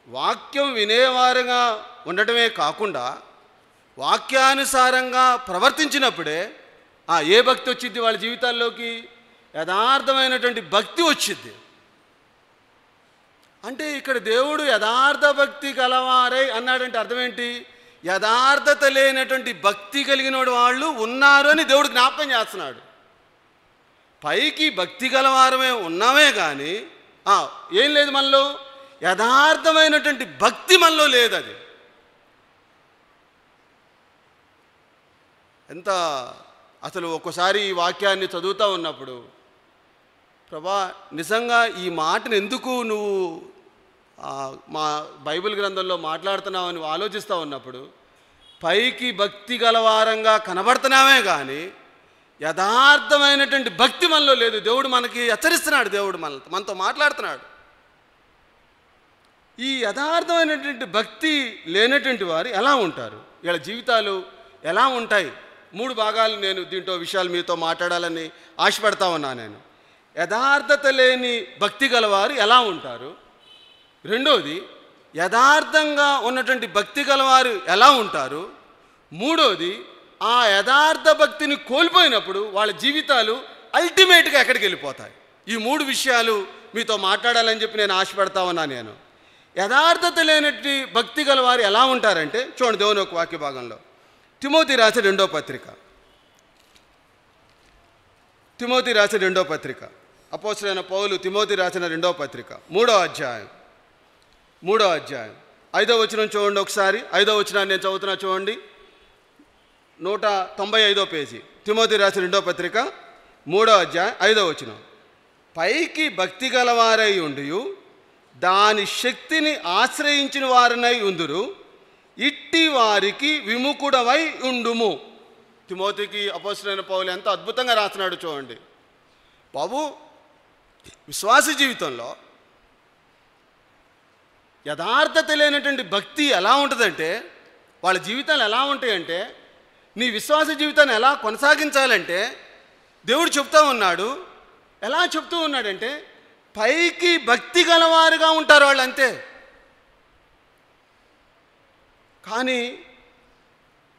వాక్యం వినేవారుగా ఉండటమే కాకుండా వాక్యానుసారంగా ప్రవర్తించినప్పుడే ఏ భక్తి వచ్చింది వాళ్ళ జీవితాల్లోకి? యథార్థమైనటువంటి భక్తి వచ్చింది. అంటే ఇక్కడ దేవుడు యథార్థ భక్తి కలవారై అన్నాడంటే అర్థం ఏంటి? యథార్థత లేనటువంటి భక్తి కలిగిన వాళ్ళు ఉన్నారు అని దేవుడు జ్ఞాపకం చేస్తున్నాడు. పైకి భక్తి గలవారమే ఉన్నామే కానీ ఏం లేదు మనలో, యథార్థమైనటువంటి భక్తి మనలో లేదు. అది ఎంత అసలు ఒక్కసారి ఈ వాక్యాన్ని చదువుతూ ఉన్నప్పుడు ప్రభా నిజంగా ఈ మాటను ఎందుకు నువ్వు మా బైబిల్ గ్రంథంలో మాట్లాడుతున్నావు అని ఆలోచిస్తూ ఉన్నప్పుడు పైకి భక్తి గలవారంగా కనబడుతున్నామే కానీ యథార్థమైనటువంటి భక్తి మనలో లేదు. దేవుడు మనకి హెచ్చరిస్తున్నాడు, దేవుడు మనతో మాట్లాడుతున్నాడు. ఈ యథార్థమైనటువంటి భక్తి లేనటువంటి వారు ఎలా ఉంటారు, వీళ్ళ జీవితాలు ఎలా ఉంటాయి? 3 భాగాలు నేను దీంట్లో విషయాలు మీతో మాట్లాడాలని ఆశపడతా ఉన్నా. నేను యథార్థత లేని భక్తి గలవారు ఎలా ఉంటారు, రెండోది యథార్థంగా ఉన్నటువంటి భక్తి గలవారు ఎలా ఉంటారు, మూడోది ఆ యథార్థ భక్తిని కోల్పోయినప్పుడు వాళ్ళ జీవితాలు అల్టిమేట్గా ఎక్కడికి వెళ్ళిపోతాయి. ఈ 3 విషయాలు మీతో మాట్లాడాలని చెప్పి నేను ఆశపడతా ఉన్నా. నేను యథార్థత లేనట్టి భక్తి గలవారు ఎలా ఉంటారంటే చూడండి, దేవుని ఒక వాక్య భాగంలో తిమోతి రాసిన 2వ పత్రిక, తిమోతి రాసిన 2వ పత్రిక, అపోస్తలుడైన పౌలు తిమోతి రాసిన 2వ పత్రిక 3వ అధ్యాయం 5వ వచనం చూడండి ఒకసారి. 5వ వచనాన్ని నేను చదువుతున్నా చూడండి, 195వ పేజీ, తిమోతి రాసిన 2వ పత్రిక 3వ అధ్యాయం 5వ వచనం. పైకి భక్తి గలవారై ఉండి దాని శక్తిని ఆశ్రయించిన వారినై ఉందురు, ఇట్టి వారికి విముఖుడవై ఉండుము. తిమోతికి అపోస్తలుడైన పౌలు ఎంత అద్భుతంగా రాస్తున్నాడు చూడండి. బాబు, విశ్వాస జీవితంలో యథార్థత లేనటువంటి భక్తి ఎలా ఉంటుందంటే, వాళ్ళ జీవితాలు ఎలా ఉంటాయంటే, నీ విశ్వాస జీవితాన్ని ఎలా కొనసాగించాలంటే దేవుడు చెప్తూ ఉన్నాడు. ఎలా చెప్తూ ఉన్నాడంటే, పైకి భక్తి గలవారుగా ఉంటారు వాళ్ళు, అంతే. కానీ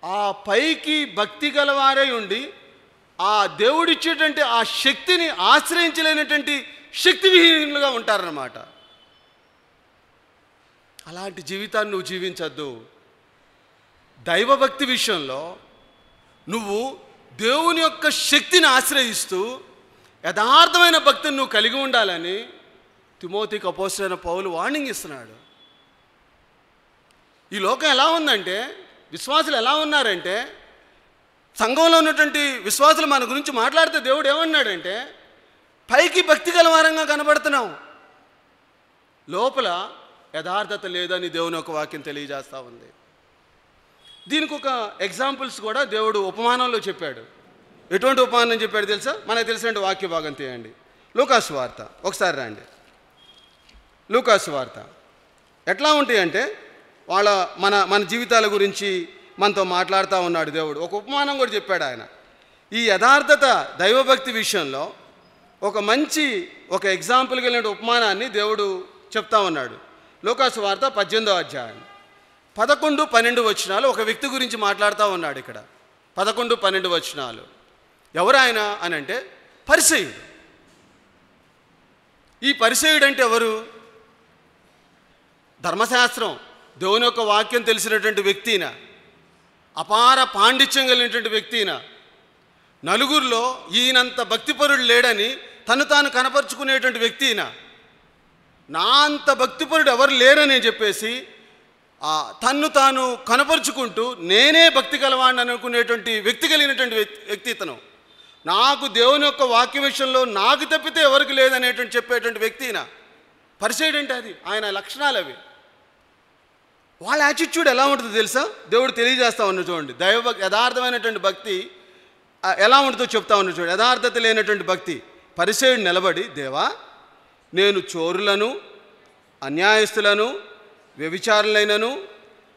ఆ పైకి భక్తి గలవారై ఉండి ఆ దేవుడిచ్చేటువంటి ఆ శక్తిని ఆశ్రయించలేనటువంటి శక్తివిహీనులుగా ఉంటారన్నమాట. అలాంటి జీవితాన్ని నువ్వు జీవించద్దు. దైవభక్తి విషయంలో నువ్వు దేవుని యొక్క శక్తిని ఆశ్రయిస్తూ యథార్థమైన భక్తిని నువ్వు కలిగి ఉండాలని తిమోతికి అపోస్తలుడైన పౌలు వార్నింగ్ ఇస్తున్నాడు. ఈ లోకం ఎలా ఉందంటే, విశ్వాసులు ఎలా ఉన్నారంటే, సంఘంలో ఉన్నటువంటి విశ్వాసులు మన గురించి మాట్లాడితే దేవుడు ఏమన్నాడంటే, పైకి భక్తి గలవారంగా కనబడుతున్నాం, లోపల యథార్థత లేదని దేవుని యొక్క వాక్యం తెలియజేస్తూ ఉంది. దీనికి ఒక ఎగ్జాంపుల్స్ కూడా దేవుడు ఉపమానంలో చెప్పాడు. ఎటువంటి ఉపమానం చెప్పాడు తెలుసా? మనకు తెలిసిన వాక్య భాగం తీయండి. లూకాసు వార్త ఒకసారి రండి. లూకాసు వార్త ఎట్లా ఉంటాయంటే, వాళ్ళ మన జీవితాల గురించి మనతో మాట్లాడుతూ ఉన్నాడు దేవుడు. ఒక ఉపమానం కూడా చెప్పాడు ఆయన. ఈ యథార్థత దైవభక్తి విషయంలో ఒక ఎగ్జాంపుల్ కలిగిన ఉపమానాన్ని దేవుడు చెప్తా ఉన్నాడు. లూకాసు వార్త 18వ అధ్యాయం 11-12 వచనాలు ఒక వ్యక్తి గురించి మాట్లాడుతూ ఉన్నాడు ఇక్కడ. 11-12 వచనాలు. ఎవరు ఆయన అని అంటే, పరిసయ్యుడు. ఈ పరిసయ్యుడు అంటే ఎవరు? ధర్మశాస్త్రం, దేవుని యొక్క వాక్యం తెలిసినటువంటి వ్యక్తిన, అపార పాండిత్యం కలిగినటువంటి వ్యక్తిన, నలుగురిలో ఈయనంత భక్తిపరుడు లేడని తను తాను కనపరుచుకునేటువంటి వ్యక్తిన, నా అంత భక్తిపరుడు ఎవరు లేరని చెప్పేసి తన్ను తాను కనపరుచుకుంటూ నేనే భక్తి కలవాడిని అనుకునేటువంటి వ్యక్తి కలిగినటువంటి వ్యక్తి ఇతను. నాకు దేవుని యొక్క వాక్య విషయంలో నాకు తప్పితే ఎవరికి లేదనేటువంటి చెప్పేటువంటి వ్యక్తిన పరిసయ్యుడు అంటే అది. ఆయన లక్షణాలు అవి. వాళ్ళ యాటిట్యూడ్ ఎలా ఉంటుందో తెలుసా? దేవుడు తెలియజేస్తా ఉన్నాడు చూడండి. యథార్థమైనటువంటి భక్తి ఎలా ఉంటుందో చెప్తా ఉన్నాడు చూడండి. యథార్థత లేనటువంటి భక్తి. పరిసయ్యుడు నిలబడి, దేవా, నేను చోరులను, అన్యాయస్తులను, వ్యభిచారులైనను,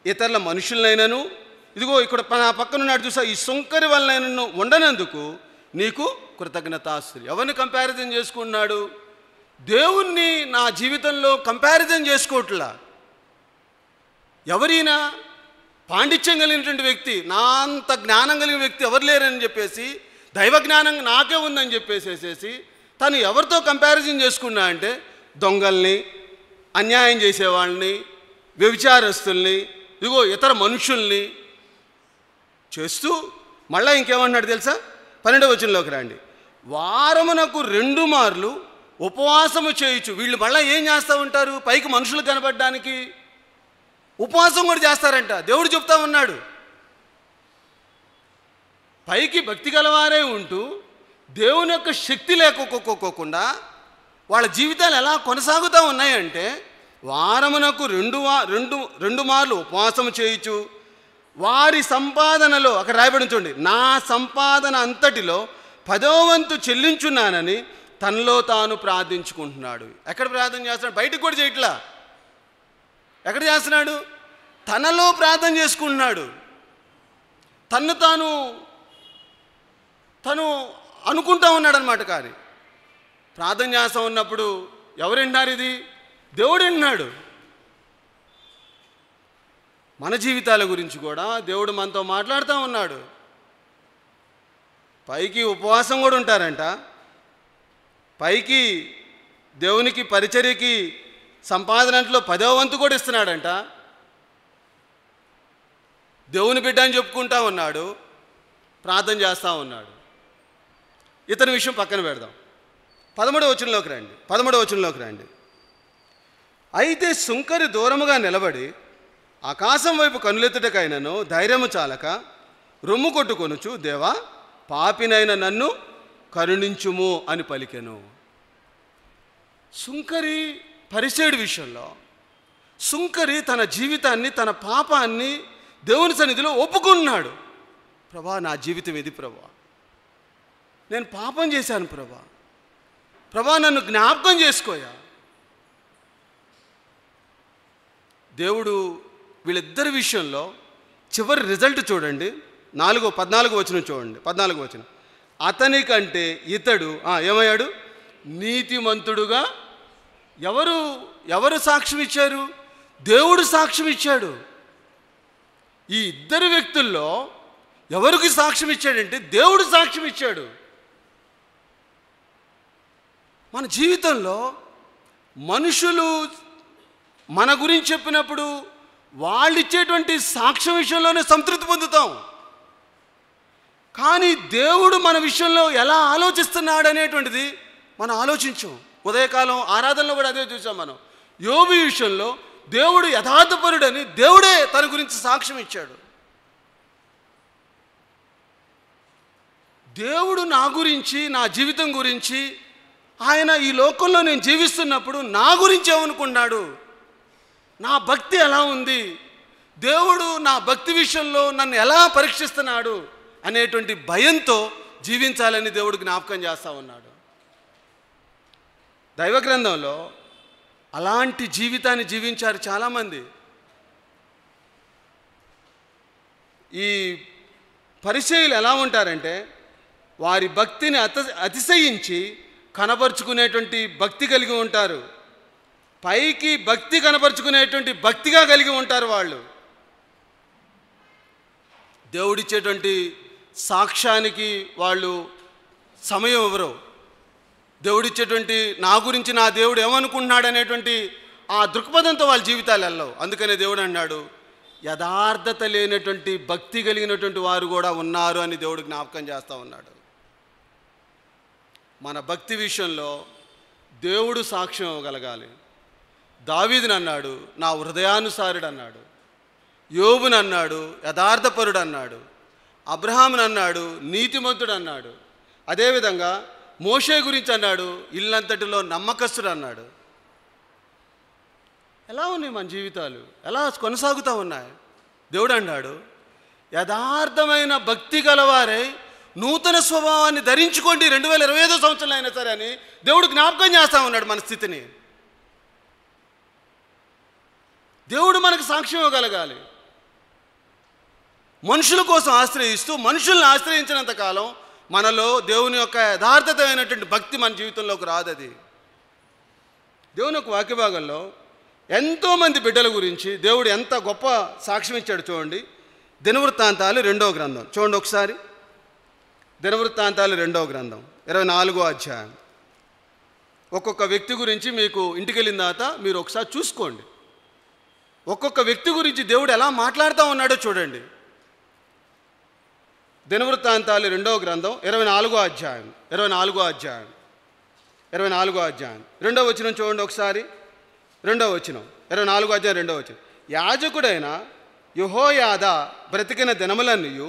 ఇతరుల మనుషులనైనను, ఇదిగో ఇక్కడ నా పక్కనున్నాడు చూసా, ఈ సుంకరి వలనైనను ఉండనందుకు నీకు కృతజ్ఞతాస్తులు. ఎవరిని కంపారిజన్ చేసుకున్నాడు? దేవుణ్ణి నా జీవితంలో కంపారిజన్ చేసుకోవట్లా. ఎవరైనా పాండిత్యం కలిగినటువంటి వ్యక్తి, నా అంత జ్ఞానం కలిగిన వ్యక్తి ఎవరు లేరని చెప్పేసి, దైవ జ్ఞానం నాకే ఉందని చెప్పేసేసి తను ఎవరితో కంపారిజన్ చేసుకున్నా అంటే, దొంగల్ని, అన్యాయం చేసేవాళ్ళని, వ్యభిచారస్తుల్ని, ఇదిగో ఇతర మనుషుల్ని చేస్తూ మళ్ళీ ఇంకేమన్నాడు తెలుసా? 12వ వచనంలోకి రండి. వారమునకు 2 మార్లు ఉపవాసము చేయుచు. వీళ్ళు మళ్ళీ ఏం చేస్తూ ఉంటారు? పైకి మనుషులు కనబడడానికి ఉపవాసం కూడా చేస్తారంట. దేవుడు చెప్తా ఉన్నాడు, పైకి భక్తి గలవారే ఉంటూ దేవుని యొక్క శక్తి లేకపోకుండా వాళ్ళ జీవితాలు ఎలా కొనసాగుతూ ఉన్నాయంటే, వారమునకు 2 మార్లు ఉపవాసం చేయుచు వారి సంపాదనలో, అక్కడ రాయబడి చూడండి, నా సంపాదన అంతటిలో 10వ వంతు చెల్లించున్నానని తనలో తాను ప్రార్థించుకుంటున్నాడు. ఎక్కడ ప్రార్థన చేస్తున్నాడు? బయటకు కూడా చేయట్లా. ఎక్కడ చేస్తున్నాడు? తనలో ప్రార్థన చేసుకుంటున్నాడు. తను అనుకుంటా ఉన్నాడు అన్నమాట. కానీ ప్రార్థన చేస్తూ ఉన్నప్పుడు ఎవరు వింటున్నారు? ఇది దేవుడు వింటున్నాడు. మన జీవితాల గురించి కూడా దేవుడు మనతో మాట్లాడుతూ ఉన్నాడు. పైకి ఉపవాసం కూడా ఉంటారంట, పైకి దేవునికి పరిచర్యకి సంపాదనలో 10వ వంతు కూడా ఇస్తున్నాడంట. దేవుని బిడ్డ అని చెప్పుకుంటా ఉన్నాడు, ప్రార్థన చేస్తూ ఉన్నాడు. ఇతని విషయం పక్కన పెడదాం. 13వ వచనంలోకి రండి. అయితే సుంకరి దూరముగా నిలబడి ఆకాశం వైపు కనులెత్తుటకైనను ధైర్యము చాలక రొమ్ము కొట్టుకొనుచు, దేవా పాపినైన నన్ను కరుణించుము అని పలికెను. సుంకరి పరిసేడు విషయంలో సుంకరి తన జీవితాన్ని, తన పాపాన్ని దేవుని సన్నిధిలో ఒప్పుకున్నాడు. ప్రభా, నా జీవితం ఇది ప్రభా, నేను పాపం చేశాను ప్రభా, నన్ను జ్ఞాపకం చేసుకోయా. దేవుడు వీళ్ళిద్దరి విషయంలో చివరి రిజల్ట్ చూడండి. 14వ వచనం చూడండి. 14వ వచనం, అతని కంటే ఇతడు ఏమయ్యాడు? నీతిమంతుడుగా. ఎవరు సాక్ష్యం ఇచ్చారు? దేవుడు సాక్ష్యం ఇచ్చాడు. ఈ ఇద్దరు వ్యక్తుల్లో ఎవరికి సాక్ష్యం ఇచ్చాడంటే దేవుడు సాక్ష్యం ఇచ్చాడు. మన జీవితంలో మనుషులు మన గురించి చెప్పినప్పుడు వాళ్ళు ఇచ్చేటువంటి సాక్ష్యం విషయంలోనే సంతృప్తి పొందుతాం. కానీ దేవుడు మన విషయంలో ఎలా ఆలోచిస్తున్నాడు అనేటువంటిది మనం ఆలోచించాం. ఉదయకాలం ఆరాధనలో కూడా అదే చూసాం మనం. యోబు విషయంలో దేవుడు యథార్థపరుడని దేవుడే తన గురించి సాక్ష్యం ఇచ్చాడు. దేవుడు నా గురించి, నా జీవితం గురించి, ఆయన ఈ లోకంలో నేను జీవిస్తున్నప్పుడు నా గురించి ఏమనుకున్నాడు, నా భక్తి ఎలా ఉంది, దేవుడు నా భక్తి విషయంలో నన్ను ఎలా పరీక్షిస్తున్నాడు అనేటువంటి భయంతో జీవించాలని దేవుడు జ్ఞాపకం చేస్తూ ఉన్నాడు. దైవ గ్రంథంలో అలాంటి జీవితాన్ని జీవించారు చాలామంది. ఈ పరిచయులు ఎలా ఉంటారంటే వారి భక్తిని అతిశయించి కనపరుచుకునేటువంటి భక్తి కలిగి ఉంటారు. పైకి భక్తి కనపరుచుకునేటువంటి భక్తిగా కలిగి ఉంటారు వాళ్ళు. దేవుడిచ్చేటువంటి సాక్ష్యానికి వాళ్ళు సమయం ఇవ్వరు. దేవుడిచ్చేటువంటి నా గురించి నా దేవుడు ఏమనుకుంటున్నాడు అనేటువంటి ఆ దృక్పథంతో వాళ్ళ జీవితాలు వెళ్ళవు. అందుకనే దేవుడు అన్నాడు, యథార్థత లేనటువంటి భక్తి కలిగినటువంటి వారు కూడా ఉన్నారు అని దేవుడు జ్ఞాపకం చేస్తూ ఉన్నాడు. మన భక్తి విషయంలో దేవుడు సాక్ష్యం ఇవ్వగలగాలి. దావీదుని అన్నాడు, నా హృదయానుసారుడు అన్నాడు. యోబుని అన్నాడు, యథార్థపరుడు అన్నాడు. అబ్రహాముని అన్నాడు, నీతిమంతుడు అన్నాడు. అదేవిధంగా మోషే గురించి అన్నాడు, ఇల్లంతటిలో నమ్మకస్తుడు అన్నాడు. ఎలా ఉన్నాయి మన జీవితాలు? ఎలా కొనసాగుతూ ఉన్నాయి? దేవుడు అన్నాడు, యథార్థమైన భక్తి గలవారై నూతన స్వభావాన్ని ధరించుకోండి 2025 సంవత్సరంలో అయినా సరే అని దేవుడు జ్ఞాపకం చేస్తూ ఉన్నాడు మన స్థితిని. దేవుడు మనకు సాక్ష్యం ఇవ్వగలగాలి. మనుషుల కోసం ఆశ్రయిస్తూ మనుషుల్ని ఆశ్రయించినంత కాలం మనలో దేవుని యొక్క యథార్థతమైనటువంటి భక్తి మన జీవితంలోకి రాదు. అది దేవుని యొక్క వాక్య భాగంలో ఎంతోమంది బిడ్డల గురించి దేవుడు ఎంత గొప్ప సాక్ష్యం ఇచ్చాడు చూడండి. దినవృత్తాంతాలు 2వ గ్రంథం చూడండి ఒకసారి. దినవృత్తాంతాలు 2వ గ్రంథం 24వ అధ్యాయం. ఒక్కొక్క వ్యక్తి గురించి మీకు ఇంటికి వెళ్ళిన తర్వాత మీరు ఒకసారి చూసుకోండి. ఒక్కొక్క వ్యక్తి గురించి దేవుడు ఎలా మాట్లాడుతూ ఉన్నాడో చూడండి. దినవృత్తాంతాలు 2వ గ్రంథం 24వ అధ్యాయం 24వ అధ్యాయం 2వ వచనం చూడండి ఒకసారి. 2వ వచనం 24వ అధ్యాయం 2వ వచనం. యాజకుడైన యెహోయాదా బ్రతికిన దినములన్నీయు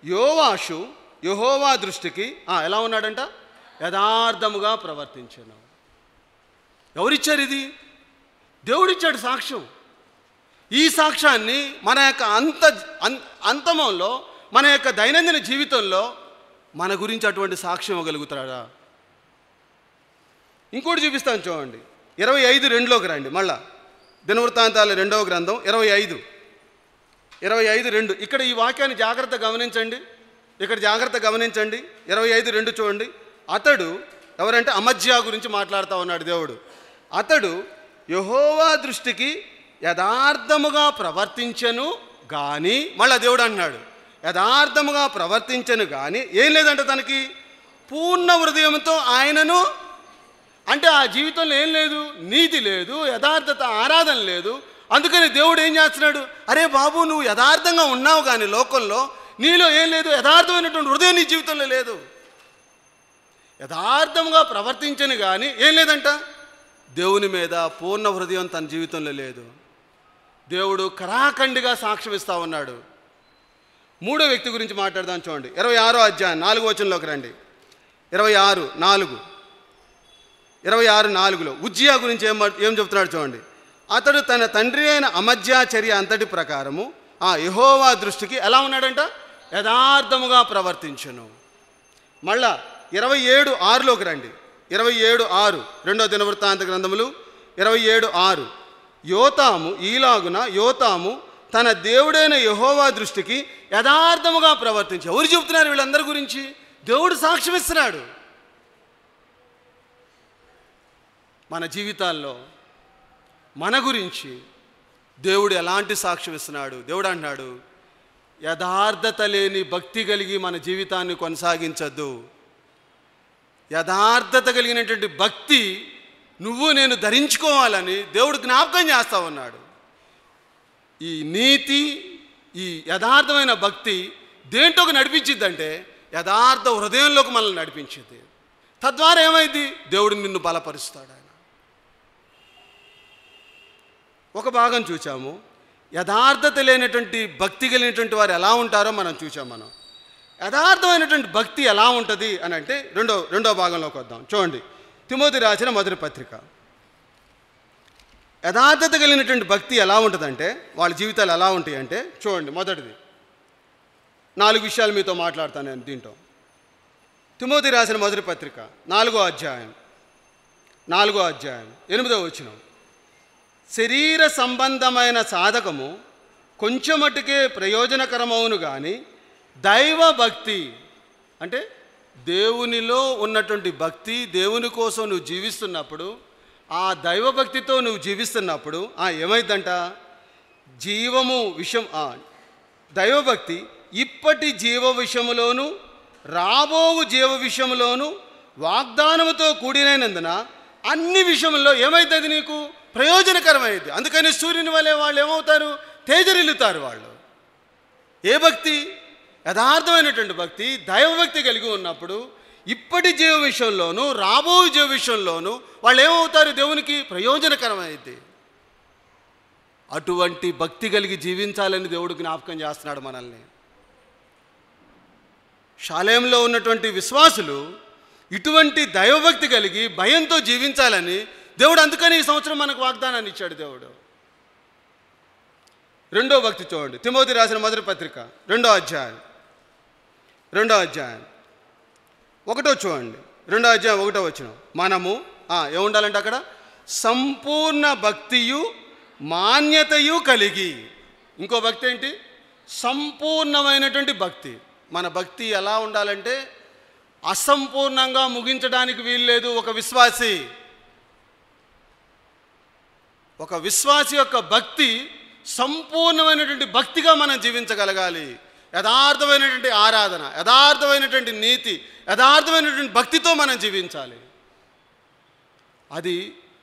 యోవాషు యెహోవా దృష్టికి ఎలా ఉన్నాడంట? యథార్థముగా ప్రవర్తించాను. ఎవరిచ్చారు ఇది? దేవుడిచ్చాడు సాక్ష్యం. ఈ సాక్ష్యాన్ని మన యొక్క అంతమంలో, మన యొక్క దైనందిన జీవితంలో మన గురించి అటువంటి సాక్ష్యం ఇవ్వగలుగుతాడా? ఇంకోటి చూపిస్తాను చూడండి. 25:2లోకి రండి. మళ్ళా దినవృత్తాంతాల 2వ గ్రంథం 25:2. ఇక్కడ ఈ వాక్యాన్ని జాగ్రత్త గమనించండి. 25:2 చూడండి. అతడు ఎవరంటే అమజ్యా గురించి మాట్లాడుతూ ఉన్నాడు దేవుడు. అతడు యెహోవా దృష్టికి యథార్థముగా ప్రవర్తించెను కానీ, మళ్ళా దేవుడు అన్నాడు యథార్థముగా ప్రవర్తించెను కానీ ఏం లేదంటే తనకి పూర్ణ హృదయంతో ఆయనను, అంటే ఆ జీవితంలో ఏం లేదు, నీతి లేదు, యథార్థత, ఆరాధన లేదు. అందుకని దేవుడు ఏం చేస్తున్నాడు, అరే బాబు నువ్వు యథార్థంగా ఉన్నావు కానీ లోకంలో నీలో ఏం లేదు, యథార్థమైనటువంటి హృదయం నీ జీవితంలో లేదు. యథార్థంగా ప్రవర్తించను కానీ ఏం లేదంట, దేవుని మీద పూర్ణ హృదయం తన జీవితంలో లేదు. దేవుడు కరాఖండిగా సాక్ష్యం ఇస్తూ ఉన్నాడు. మూడో వ్యక్తి గురించి మాట్లాడదాం చూడండి. 26వ అధ్యాయం 4వ వచనంలోకి రండి. 26:4లో ఉజ్జియా గురించి ఏం చెప్తున్నాడు చూడండి. అతడు తన తండ్రి అయిన అమజ్యా చర్య అంతటి ప్రకారము యెహోవా దృష్టికి ఎలా ఉన్నాడంట, యథార్థముగా ప్రవర్తించును. మళ్ళా 27:6లోకి రండి. 27:6 రెండో దినవృత్తాంత గ్రంథములు 27:6. యోతాము తన దేవుడైన యెహోవా దృష్టికి యథార్థముగా ప్రవర్తించి. ఎవరు చెబుతున్నారు వీళ్ళందరి గురించి? దేవుడు సాక్ష్యం ఇస్తున్నాడు. మన జీవితాల్లో మన గురించి దేవుడు ఎలాంటి సాక్ష్యం ఇస్తున్నాడు? దేవుడు అంటున్నాడు, యథార్థత లేని భక్తి కలిగి మన జీవితాన్ని కొనసాగించద్దు. యథార్థత కలిగినటువంటి భక్తి నువ్వు నేను ధరించుకోవాలని దేవుడు జ్ఞాపకం చేస్తూ ఉన్నాడు. ఈ నీతి, ఈ యథార్థమైన భక్తి దేంట్లోకి నడిపించిద్దంటే యథార్థ హృదయంలోకి మనల్ని నడిపించింది. తద్వారా ఏమైంది, దేవుడు నిన్ను బలపరుస్తాడు. ఆయన ఒక భాగం చూచాము. యథార్థత లేనటువంటి భక్తి కలిగినటువంటి వారు ఎలా ఉంటారో మనం చూసాం. యథార్థమైనటువంటి భక్తి ఎలా ఉంటుంది అని అంటే రెండో భాగంలోకి వద్దాం చూడండి. తిమోతి రాసిన మొదటి పత్రిక. యథార్థత కలిగినటువంటి భక్తి ఎలా ఉంటుందంటే వాళ్ళ జీవితాలు ఎలా ఉంటాయి అంటే చూడండి. మొదటిది 4 విషయాలు మీతో మాట్లాడతాను నేను దీంట్లో. తిమోతి రాసిన మొదటి పత్రిక 4వ అధ్యాయం 8వ వచనం. శరీర సంబంధమైన సాధకము కొంచెం మట్టుకే ప్రయోజనకరమవును కానీ దైవ భక్తి అంటే దేవునిలో ఉన్నటువంటి భక్తి, దేవుని కోసం నువ్వు జీవిస్తున్నప్పుడు, ఆ దైవభక్తితో నువ్వు జీవిస్తున్నప్పుడు ఏమైందంట, దైవభక్తి ఇప్పటి జీవ విషయంలోను రాబోవు జీవ విషయంలోను వాగ్దానముతో కూడినందున అన్ని విషయంలో ఏమవుతుంది, నీకు ప్రయోజనకరమైంది. అందుకని సూర్యుని వలె వాళ్ళు ఏమవుతారు, తేజరిల్లుతారు వాళ్ళు. ఏ భక్తి? యథార్థమైనటువంటి భక్తి, దైవభక్తి కలిగి ఉన్నప్పుడు ఇప్పటి జీవ విషయంలోనూ రాబో జీవ విషయంలోనూ వాళ్ళు ఏమవుతారు, దేవునికి ప్రయోజనకరమైంది. అటువంటి భక్తి కలిగి జీవించాలని దేవుడు జ్ఞాపకం చేస్తున్నాడు మనల్ని. షాలేంలో ఉన్నటువంటి విశ్వాసులు ఇటువంటి దైవభక్తి కలిగి భయంతో జీవించాలని దేవుడు అందుకని ఈ సంవత్సరం మనకు వాగ్దానాన్ని ఇచ్చాడు దేవుడు. రెండో భక్తి చూడండి. తిమోతి రాసిన మొదటి పత్రిక 2వ అధ్యాయం 1వ చూడండి. 2వ అధ్యాయం 1వ వచనం. మనము ఏముండాలంటే అక్కడ సంపూర్ణ భక్తియు మాన్యతయు కలిగి. ఇంకో భక్తి ఏంటి? సంపూర్ణమైనటువంటి భక్తి. మన భక్తి ఎలా ఉండాలంటే అసంపూర్ణంగా ముగించడానికి వీల్లేదు. ఒక విశ్వాసి యొక్క భక్తి సంపూర్ణమైనటువంటి భక్తిగా మనం జీవించగలగాలి. యథార్థమైనటువంటి ఆరాధన, యథార్థమైనటువంటి నీతి, యథార్థమైనటువంటి భక్తితో మనం జీవించాలి. అది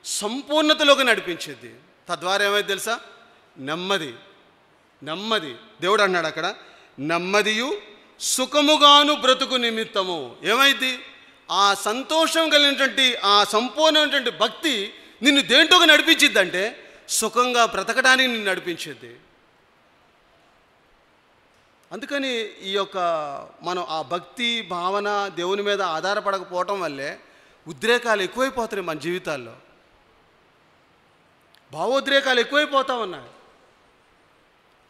సంపూర్ణతలోకి నడిపించేది. తద్వారా ఏమైంది తెలుసా? నెమ్మది. దేవుడు అన్నాడు అక్కడ, నెమ్మదియు సుఖముగాను బ్రతుకు నిమిత్తము. ఏమైంది? ఆ సంతోషం కలిగినటువంటి ఆ సంపూర్ణమైనటువంటి భక్తి నిన్ను దేంట్లోకి నడిపించిద్దంటే సుఖంగా బ్రతకడానికి నిన్ను నడిపించేది. అందుకని ఈ యొక్క మనం ఆ భక్తి భావన దేవుని మీద ఆధారపడకపోవటం వల్లే ఉద్రేకాలు ఎక్కువైపోతున్నాయి మన జీవితాల్లో. భావోద్రేకాలు ఎక్కువైపోతూ ఉన్నాయి.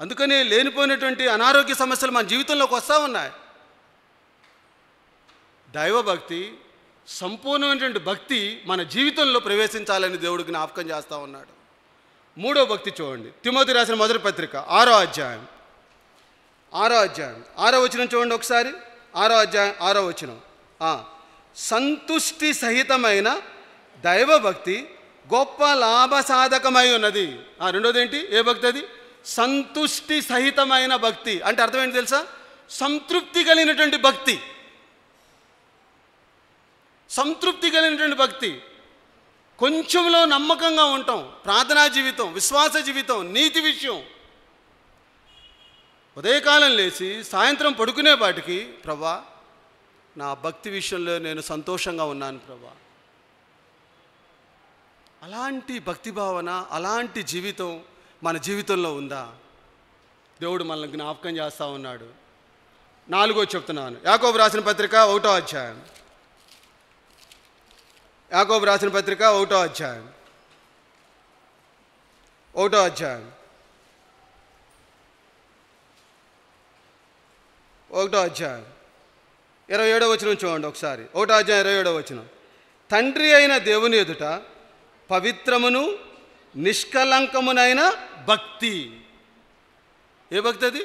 అందుకనే లేనిపోయినటువంటి అనారోగ్య సమస్యలు మన జీవితంలోకి వస్తూ ఉన్నాయి. దైవభక్తి, సంపూర్ణమైనటువంటి భక్తి మన జీవితంలో ప్రవేశించాలని దేవుడు జ్ఞాపకం చేస్తూ ఉన్నాడు. మూడో భక్తి చూడండి, తిమోతి రాసిన మొదటి పత్రిక 6వ అధ్యాయం 6వ వచనం చూడండి ఒకసారి. 6వ అధ్యాయం 6వ వచనం. సంతుష్టి సహితమైన దైవభక్తి గొప్ప లాభసాధకమై ఉన్నది. రెండోది ఏంటి? ఏ భక్తి అది? సంతుష్టి సహితమైన భక్తి. అంటే అర్థం ఏంటి తెలుసా? సంతృప్తి కలిగినటువంటి భక్తి. సంతృప్తి కలిగినటువంటి భక్తి. కొంచెంలో నమ్మకంగా ఉంటాం. ప్రార్థనా జీవితం, విశ్వాస జీవితం, నీతి విషయం. ఉదయకాలం లేచి సాయంత్రం పడుకునే వాటికి, ప్రభా నా భక్తి విషయంలో నేను సంతోషంగా ఉన్నాను ప్రభా. అలాంటి భక్తి భావన, అలాంటి జీవితం మన జీవితంలో ఉందా? దేవుడు మనల్ని జ్ఞాపకం చేస్తూ ఉన్నాడు. 4వ చెప్తున్నాను, యాకోబు రాసిన పత్రిక 1వ అధ్యాయం. యాకోబు రాసిన పత్రిక 1వ అధ్యాయం 27వ వచనం చూడండి ఒకసారి. 1వ అధ్యాయం 27వ వచనం. తండ్రి అయిన దేవుని ఎదుట పవిత్రమును నిష్కలంకమునైన భక్తి. ఏ భక్తి అది?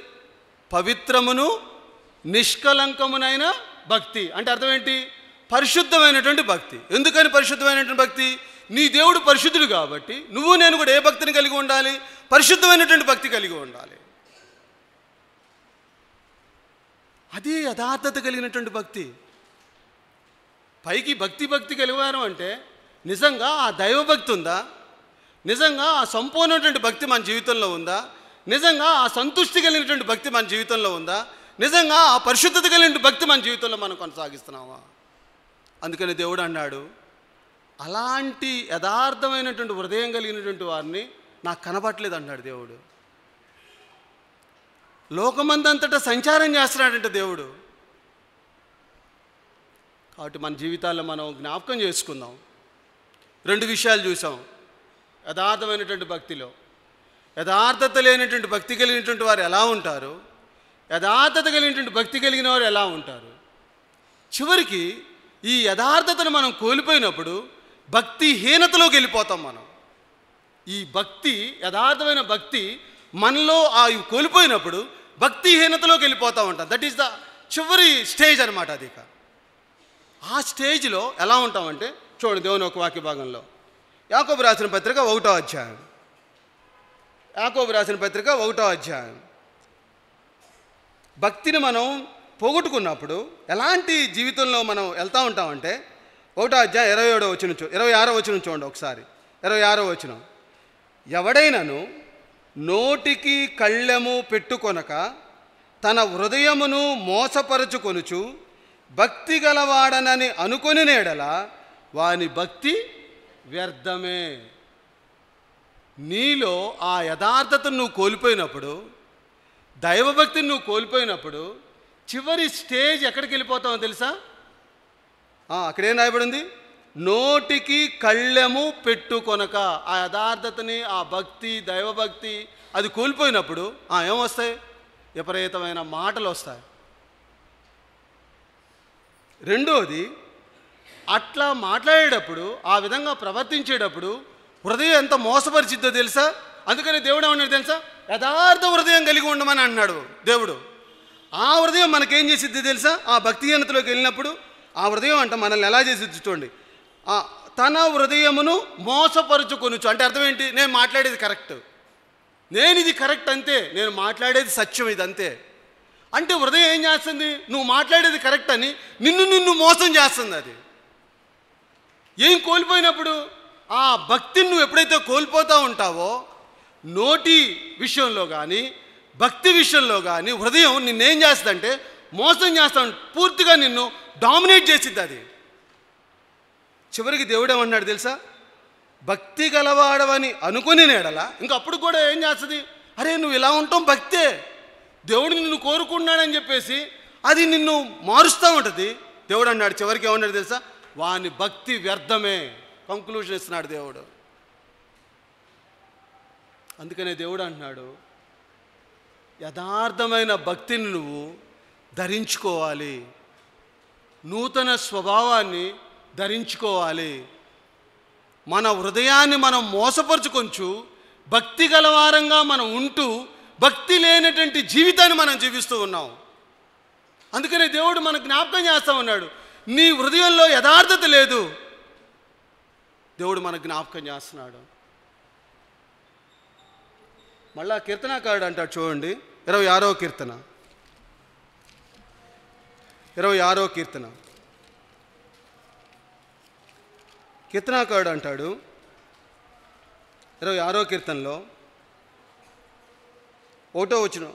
పవిత్రమును నిష్కలంకమునైన భక్తి. అంటే అర్థం ఏంటి? పరిశుద్ధమైనటువంటి భక్తి. ఎందుకని పరిశుద్ధమైనటువంటి భక్తి? నీ దేవుడు పరిశుద్ధుడు కాబట్టి నువ్వు నేను కూడా ఏ భక్తిని కలిగి ఉండాలి? పరిశుద్ధమైనటువంటి భక్తి కలిగి ఉండాలి. అది యథార్థత కలిగినటువంటి భక్తి. పైకి భక్తి కలిగారు అంటే నిజంగా ఆ దైవభక్తి ఉందా? నిజంగా ఆ సంపూర్ణమైనటువంటి భక్తి మన జీవితంలో ఉందా? నిజంగా ఆ సంతుష్టి కలిగినటువంటి భక్తి మన జీవితంలో ఉందా? నిజంగా ఆ పరిశుద్ధత కలిగిన భక్తి మన జీవితంలో మనం కొనసాగిస్తున్నామా? అందుకని దేవుడు అన్నాడు, అలాంటి యథార్థమైనటువంటి హృదయం కలిగినటువంటి వారిని నాకు కనబట్టలేదు అన్నాడు దేవుడు. లోకమందంతటా సంచారం చేస్తున్నాడంటే దేవుడు. కాబట్టి మన జీవితాల్లో మనం జ్ఞాపకం చేసుకుందాం. 2 విషయాలు చూసాం. యథార్థమైనటువంటి భక్తిలో యథార్థత లేనటువంటి భక్తి కలిగినటువంటి వారు ఎలా ఉంటారు, యథార్థత కలిగినటువంటి భక్తి కలిగిన వారు ఎలా ఉంటారు. చివరికి ఈ యథార్థతను మనం కోల్పోయినప్పుడు భక్తిహీనతలోకి వెళ్ళిపోతాం మనం. ఈ భక్తి, యథార్థమైన భక్తి మనలో కోల్పోయినప్పుడు భక్తిహీనతలోకి వెళ్ళిపోతూ ఉంటాం. దట్ ఈస్ ద చివరి స్టేజ్ అనమాట. అది ఆ స్టేజ్లో ఎలా ఉంటామంటే చూడండి, దేవుని ఒక వాక్య భాగంలో యాకోబు రాసిన పత్రిక 1వ అధ్యాయం. యాకోబు రాసిన పత్రిక 1వ అధ్యాయం. భక్తిని మనం పోగొట్టుకున్నప్పుడు ఎలాంటి జీవితంలో మనం వెళ్తూ ఉంటామంటే 1వ అధ్యాయం 26వ వచనం చూడండి ఒకసారి. 26వ వచనం. ఎవడైనను నోటికి కళ్ళెము పెట్టుకొనక తన హృదయమును మోసపరచుకొనుచు భక్తి గలవాడనని అనుకొని నేడల వాని భక్తి వ్యర్థమే. నీలో ఆ యథార్థతను నువ్వు కోల్పోయినప్పుడు, దైవభక్తిని నువ్వు కోల్పోయినప్పుడు చివరి స్టేజ్ ఎక్కడికి వెళ్ళిపోతావో తెలుసా? అక్కడేం రాయబడింది? నోటికి కళ్ళెము పెట్టుకొనక. ఆ యథార్థతని, ఆ భక్తి, దైవభక్తి అది కోల్పోయినప్పుడు ఏమొస్తాయి? విపరీతమైన మాటలు వస్తాయి. రెండోది, అట్లా మాట్లాడేటప్పుడు, ఆ విధంగా ప్రవర్తించేటప్పుడు హృదయం ఎంత మోసపరిచిద్దో తెలుసా? అందుకని దేవుడు ఏమన్నాడు తెలుసా? యథార్థ హృదయం కలిగి ఉండమని అన్నాడు దేవుడు. ఆ హృదయం మనకేం చేసిద్ది తెలుసా? ఆ భక్తిహీనతలోకి వెళ్ళినప్పుడు ఆ హృదయం అంట మనల్ని ఎలా చేసిద్ది చూడండి. తన హృదయమును మోసపరుచుకొనుచు. అంటే అర్థం ఏంటి? నేను మాట్లాడేది కరెక్ట్, నేను ఇది కరెక్ట్ అంతే, నేను మాట్లాడేది సత్యం, ఇది అంతే. అంటే హృదయం ఏం చేస్తుంది? నువ్వు మాట్లాడేది కరెక్ట్ అని నిన్ను మోసం చేస్తుంది. అది ఏం కోల్పోయినప్పుడు? ఆ భక్తిని నువ్వు ఎప్పుడైతే కోల్పోతూ ఉంటావో, నోటి విషయంలో కానీ భక్తి విషయంలో కానీ హృదయం నిన్నేం చేస్తుందంటే మోసం చేస్తాను, పూర్తిగా నిన్ను డామినేట్ చేసిద్ది. అది చివరికి దేవుడు ఏమన్నాడు తెలుసా? భక్తి గలవాడవని అనుకుని నేడలా ఇంకా అప్పుడు కూడా ఏం చేస్తుంది? అరే నువ్వు ఇలా ఉంటాం భక్తే, దేవుడు నిన్ను కోరుకున్నాడని చెప్పేసి అది నిన్ను మారుస్తూ ఉంటుంది. దేవుడు అన్నాడు చివరికి ఏమన్నాడు తెలుసా? వాని భక్తి వ్యర్థమే. కంక్లూషన్ ఇస్తున్నాడు దేవుడు. అందుకనే దేవుడు అంటున్నాడు, యథార్థమైన భక్తిని నువ్వు ధరించుకోవాలి. నూతన స్వభావాన్ని ధరించుకోవాలి. మన హృదయాన్ని మనం మోసపరుచుకొంచు భక్తి గలవారంగా మనం ఉంటూ భక్తి లేనటువంటి జీవితాన్ని మనం జీవిస్తూ ఉన్నాం. అందుకనే దేవుడు మనకు జ్ఞాపకం చేస్తూ ఉన్నాడు, నీ హృదయంలో యథార్థత లేదు. దేవుడు మనకు జ్ఞాపకం చేస్తున్నాడు. మళ్ళా కీర్తనాకారుడు అంటాడు చూడండి, 26వ కీర్తన, 26వ కీర్తన. కీర్తనాకారుడు అంటాడు 26వ కీర్తనలో 1వ వచనం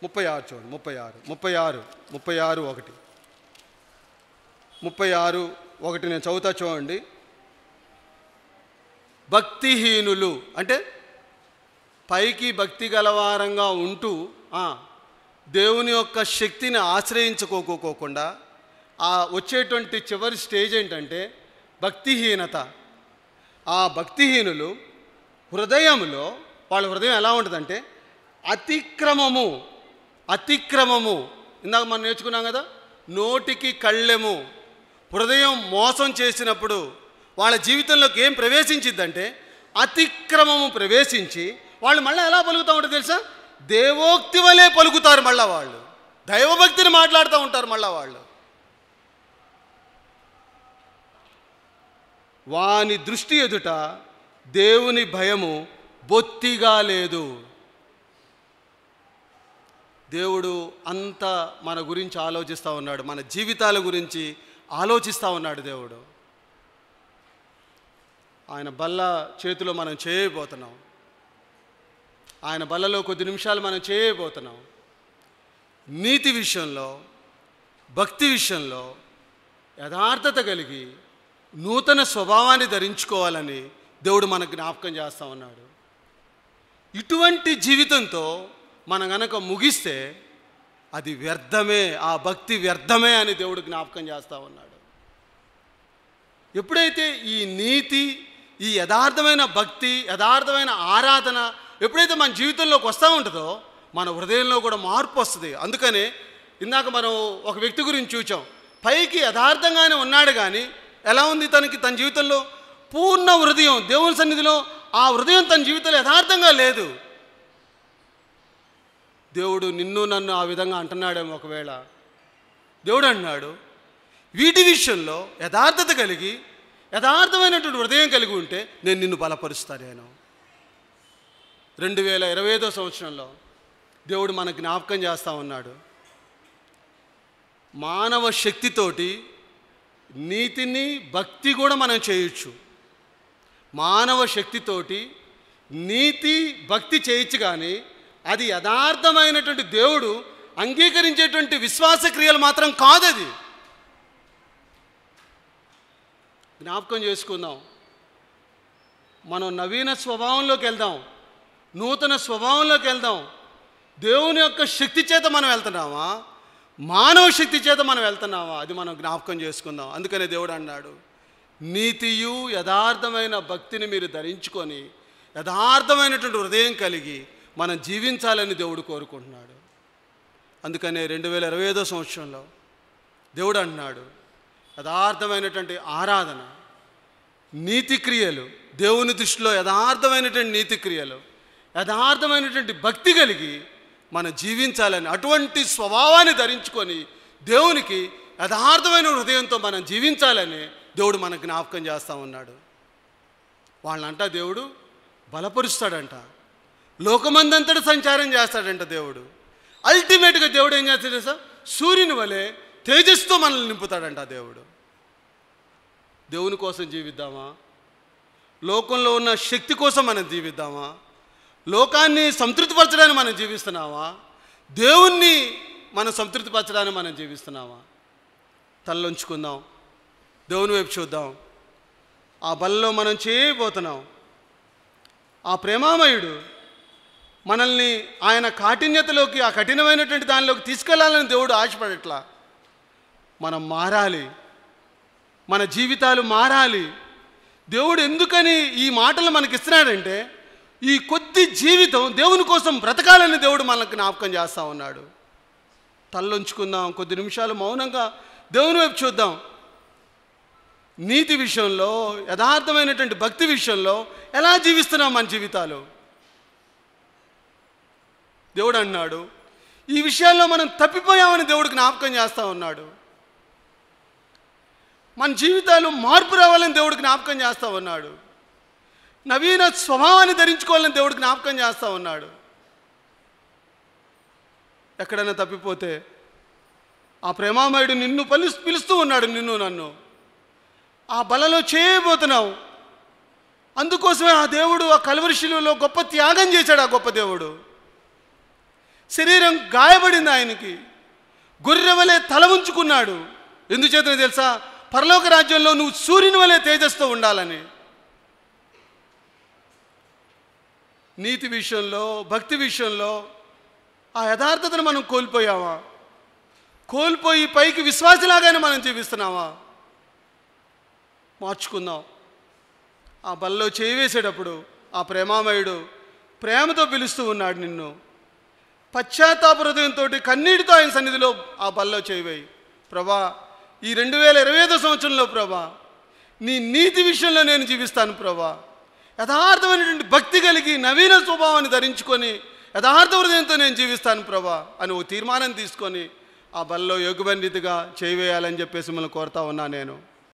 36 చూడండి, 36 నేను చదువుతా చూడండి. భక్తిహీనులు అంటే పైకి భక్తి గలవారంగా ఉంటూ దేవుని యొక్క శక్తిని ఆశ్రయించుకోకుండా వచ్చేటువంటి చివరి స్టేజ్ ఏంటంటే భక్తిహీనత. ఆ భక్తిహీనులు హృదయంలో, వాళ్ళ హృదయం ఎలా ఉంటుందంటే అతిక్రమము. ఇందాక మనం నేర్చుకున్నాం కదా, నోటికి కళ్ళెము. హృదయం మోసం చేసినప్పుడు వాళ్ళ జీవితంలోకి ఏం ప్రవేశించిద్దంటే అతిక్రమము ప్రవేశించి వాళ్ళు మళ్ళీ ఎలా పలుకుతూ ఉంటారు తెలుసా? దేవోక్తి వలె పలుకుతారు. మళ్ళీ వాళ్ళు దైవభక్తిని మాట్లాడుతూ ఉంటారు. మళ్ళీ వాళ్ళు వాని దృష్టి ఎదుట దేవుని భయము బొత్తిగా లేదు. దేవుడు అంతా మన గురించి ఆలోచిస్తూ ఉన్నాడు, మన జీవితాల గురించి ఆలోచిస్తూ ఉన్నాడు దేవుడు. ఆయన బల్ల చేతిలో మనం చేయబోతున్నాం. ఆయన బల్లలో కొద్ది నిమిషాలు మనం చేయబోతున్నాం. నీతి విషయంలో, భక్తి విషయంలో యథార్థత కలిగి నూతన స్వభావాన్ని ధరించుకోవాలని దేవుడు మనకు జ్ఞాపకం చేస్తూ ఉన్నాడు. ఇటువంటి జీవితంతో మనం గనక ముగిస్తే అది వ్యర్థమే, ఆ భక్తి వ్యర్థమే అని దేవుడు జ్ఞాపకం చేస్తూ ఉన్నాడు. ఎప్పుడైతే ఈ నీతి, ఈ యథార్థమైన భక్తి, యథార్థమైన ఆరాధన ఎప్పుడైతే మన జీవితంలోకి వస్తూ ఉంటుందో మన హృదయంలో కూడా మార్పు వస్తుంది. అందుకనే ఇందాక మనం ఒక వ్యక్తి గురించి చూసాం. పైకి యథార్థంగానే ఉన్నాడు, కానీ ఎలా ఉంది తన జీవితంలో పూర్ణ హృదయం దేవుని సన్నిధిలో ఆ హృదయం తన జీవితంలో యథార్థంగా లేదు. దేవుడు నిన్ను నన్ను ఆ విధంగా అంటున్నాడేమో. ఒకవేళ దేవుడు అన్నాడు, వీటి విషయంలో యథార్థత కలిగి యథార్థమైనటువంటి హృదయం కలిగి ఉంటే నేను నిన్ను బలపరుస్తాను. 2025వ సంవత్సరంలో దేవుడు మనకు జ్ఞాపకం చేస్తూ ఉన్నాడు, మానవ శక్తితోటి నీతిని భక్తి కూడా మనం చేయొచ్చు. మానవ శక్తితోటి నీతి భక్తి చేయొచ్చు, కానీ అది యథార్థమైనటువంటి దేవుడు అంగీకరించేటువంటి విశ్వాస క్రియలు మాత్రం కాదు. అది జ్ఞాపకం చేసుకుందాం. మనం నవీన స్వభావంలోకి వెళ్దాం, నూతన స్వభావంలోకి వెళ్దాం. దేవుని యొక్క శక్తి చేత మనం వెళ్తున్నామా, మానవ శక్తి చేత మనం వెళ్తున్నామా, అది మనం జ్ఞాపకం చేసుకుందాం. అందుకనే దేవుడు అన్నాడు, నీతియు యథార్థమైన భక్తిని మీరు ధరించుకొని యథార్థమైనటువంటి హృదయం కలిగి మనం జీవించాలని దేవుడు కోరుకుంటున్నాడు. అందుకనే 2025వ సంవత్సరంలో దేవుడు అంటున్నాడు, యథార్థమైనటువంటి ఆరాధన, నీతి క్రియలు, దేవుని దృష్టిలో యథార్థమైనటువంటి నీతి క్రియలు, యథార్థమైనటువంటి భక్తి కలిగి మనం జీవించాలని, అటువంటి స్వభావాన్ని ధరించుకొని దేవునికి యథార్థమైన హృదయంతో మనం జీవించాలని దేవుడు మనకు జ్ఞాపకం చేస్తూ ఉన్నాడు. వాళ్ళంట దేవుడు బలపరుస్తాడంట, లోకమందంతటా సంచారం చేస్తాడంట దేవుడు. అల్టిమేట్గా దేవుడు ఏం చేస్తాడు సార్? సూర్యుని వలె తేజస్సుతో మనల్ని నింపుతాడంట దేవుడు. దేవుని కోసం జీవిద్దామా? లోకంలో ఉన్న శక్తి కోసం మనం జీవిద్దామా? లోకాన్ని సంతృప్తిపరచడానికి మనం జీవిస్తున్నామా? దేవుణ్ణి మనం సంతృప్తిపరచడానికి మనం జీవిస్తున్నామా? తలలోంచుకుందాం, దేవుని వైపు చూద్దాం. ఆ బలలో మనం చేయబోతున్నాం. ఆ ప్రేమామయుడు మనల్ని ఆయన కాఠిన్యతలోకి, ఆ కఠినమైనటువంటి దానిలోకి తీసుకెళ్లాలని దేవుడు ఆశపడట్లా. మనం మారాలి, మన జీవితాలు మారాలి. దేవుడు ఎందుకని ఈ మాటలు మనకి ఇస్తున్నాడంటే, ఈ కొద్ది భక్తి జీవితం, దేవుని కోసం బ్రతకాలని దేవుడు మనకు జ్ఞాపకం చేస్తూ ఉన్నాడు. తల్లొంచుకుందాం, కొద్ది నిమిషాలు మౌనంగా దేవుని వైపు చూద్దాం. నీతి విషయంలో, యథార్థమైనటువంటి భక్తి విషయంలో ఎలా జీవిస్తున్నాం మన జీవితాలు? దేవుడు అన్నాడు, ఈ విషయాల్లో మనం తప్పిపోయామని దేవుడు జ్ఞాపకం చేస్తూ ఉన్నాడు. మన జీవితాలు మార్పు రావాలని దేవుడు జ్ఞాపకం చేస్తూ ఉన్నాడు. నవీన స్వభావాన్ని ధరించుకోవాలని దేవుడు జ్ఞాపకం చేస్తూ ఉన్నాడు. ఎక్కడైనా తప్పిపోతే ఆ ప్రేమామయుడు నిన్ను పిలుస్తూ ఉన్నాడు, నిన్ను నన్ను. ఆ బలలో చేయబోతున్నావు. అందుకోసమే ఆ దేవుడు ఆ కల్వరి శిలువలో గొప్ప త్యాగం చేశాడు. ఆ గొప్ప దేవుడు శరీరం గాయపడింది, ఆయనకి గొర్రె వలె తల ఉంచుకున్నాడు. ఎందుచేతనే తెలుసా? పరలోక రాజ్యంలో నువ్వు సూర్యుని వలె తేజస్తో ఉండాలని. నీతి విషయంలో, భక్తి విషయంలో ఆ యథార్థతను మనం కోల్పోయామా? కోల్పోయి పైకి విశ్వాసలాగానే మనం జీవిస్తున్నామా? మార్చుకుందాం. ఆ బల్లో చేయి వేసేటప్పుడు ఆ ప్రేమామయుడు ప్రేమతో పిలుస్తూ ఉన్నాడు నిన్ను. పశ్చాత్తాప హృదయంతో, కన్నీటితో ఆయన సన్నిధిలో ఆ బల్లో చేయివేయి. ప్రభా, ఈ 2025 సంవత్సరంలో ప్రభా, నీ నీతి విషయంలో నేను జీవిస్తాను ప్రభా. యథార్థమైనటువంటి భక్తి కలిగి నవీన స్వభావాన్ని ధరించుకొని యథార్థ హృదయంతో నేను జీవిస్తాను ప్రభా అని ఓ తీర్మానం తీసుకొని ఆ బల్లో యోగ్యమైన రీతిగా చేయివేయాలని చెప్పేసి మిమ్మల్ని కోరుతా ఉన్నా నేను.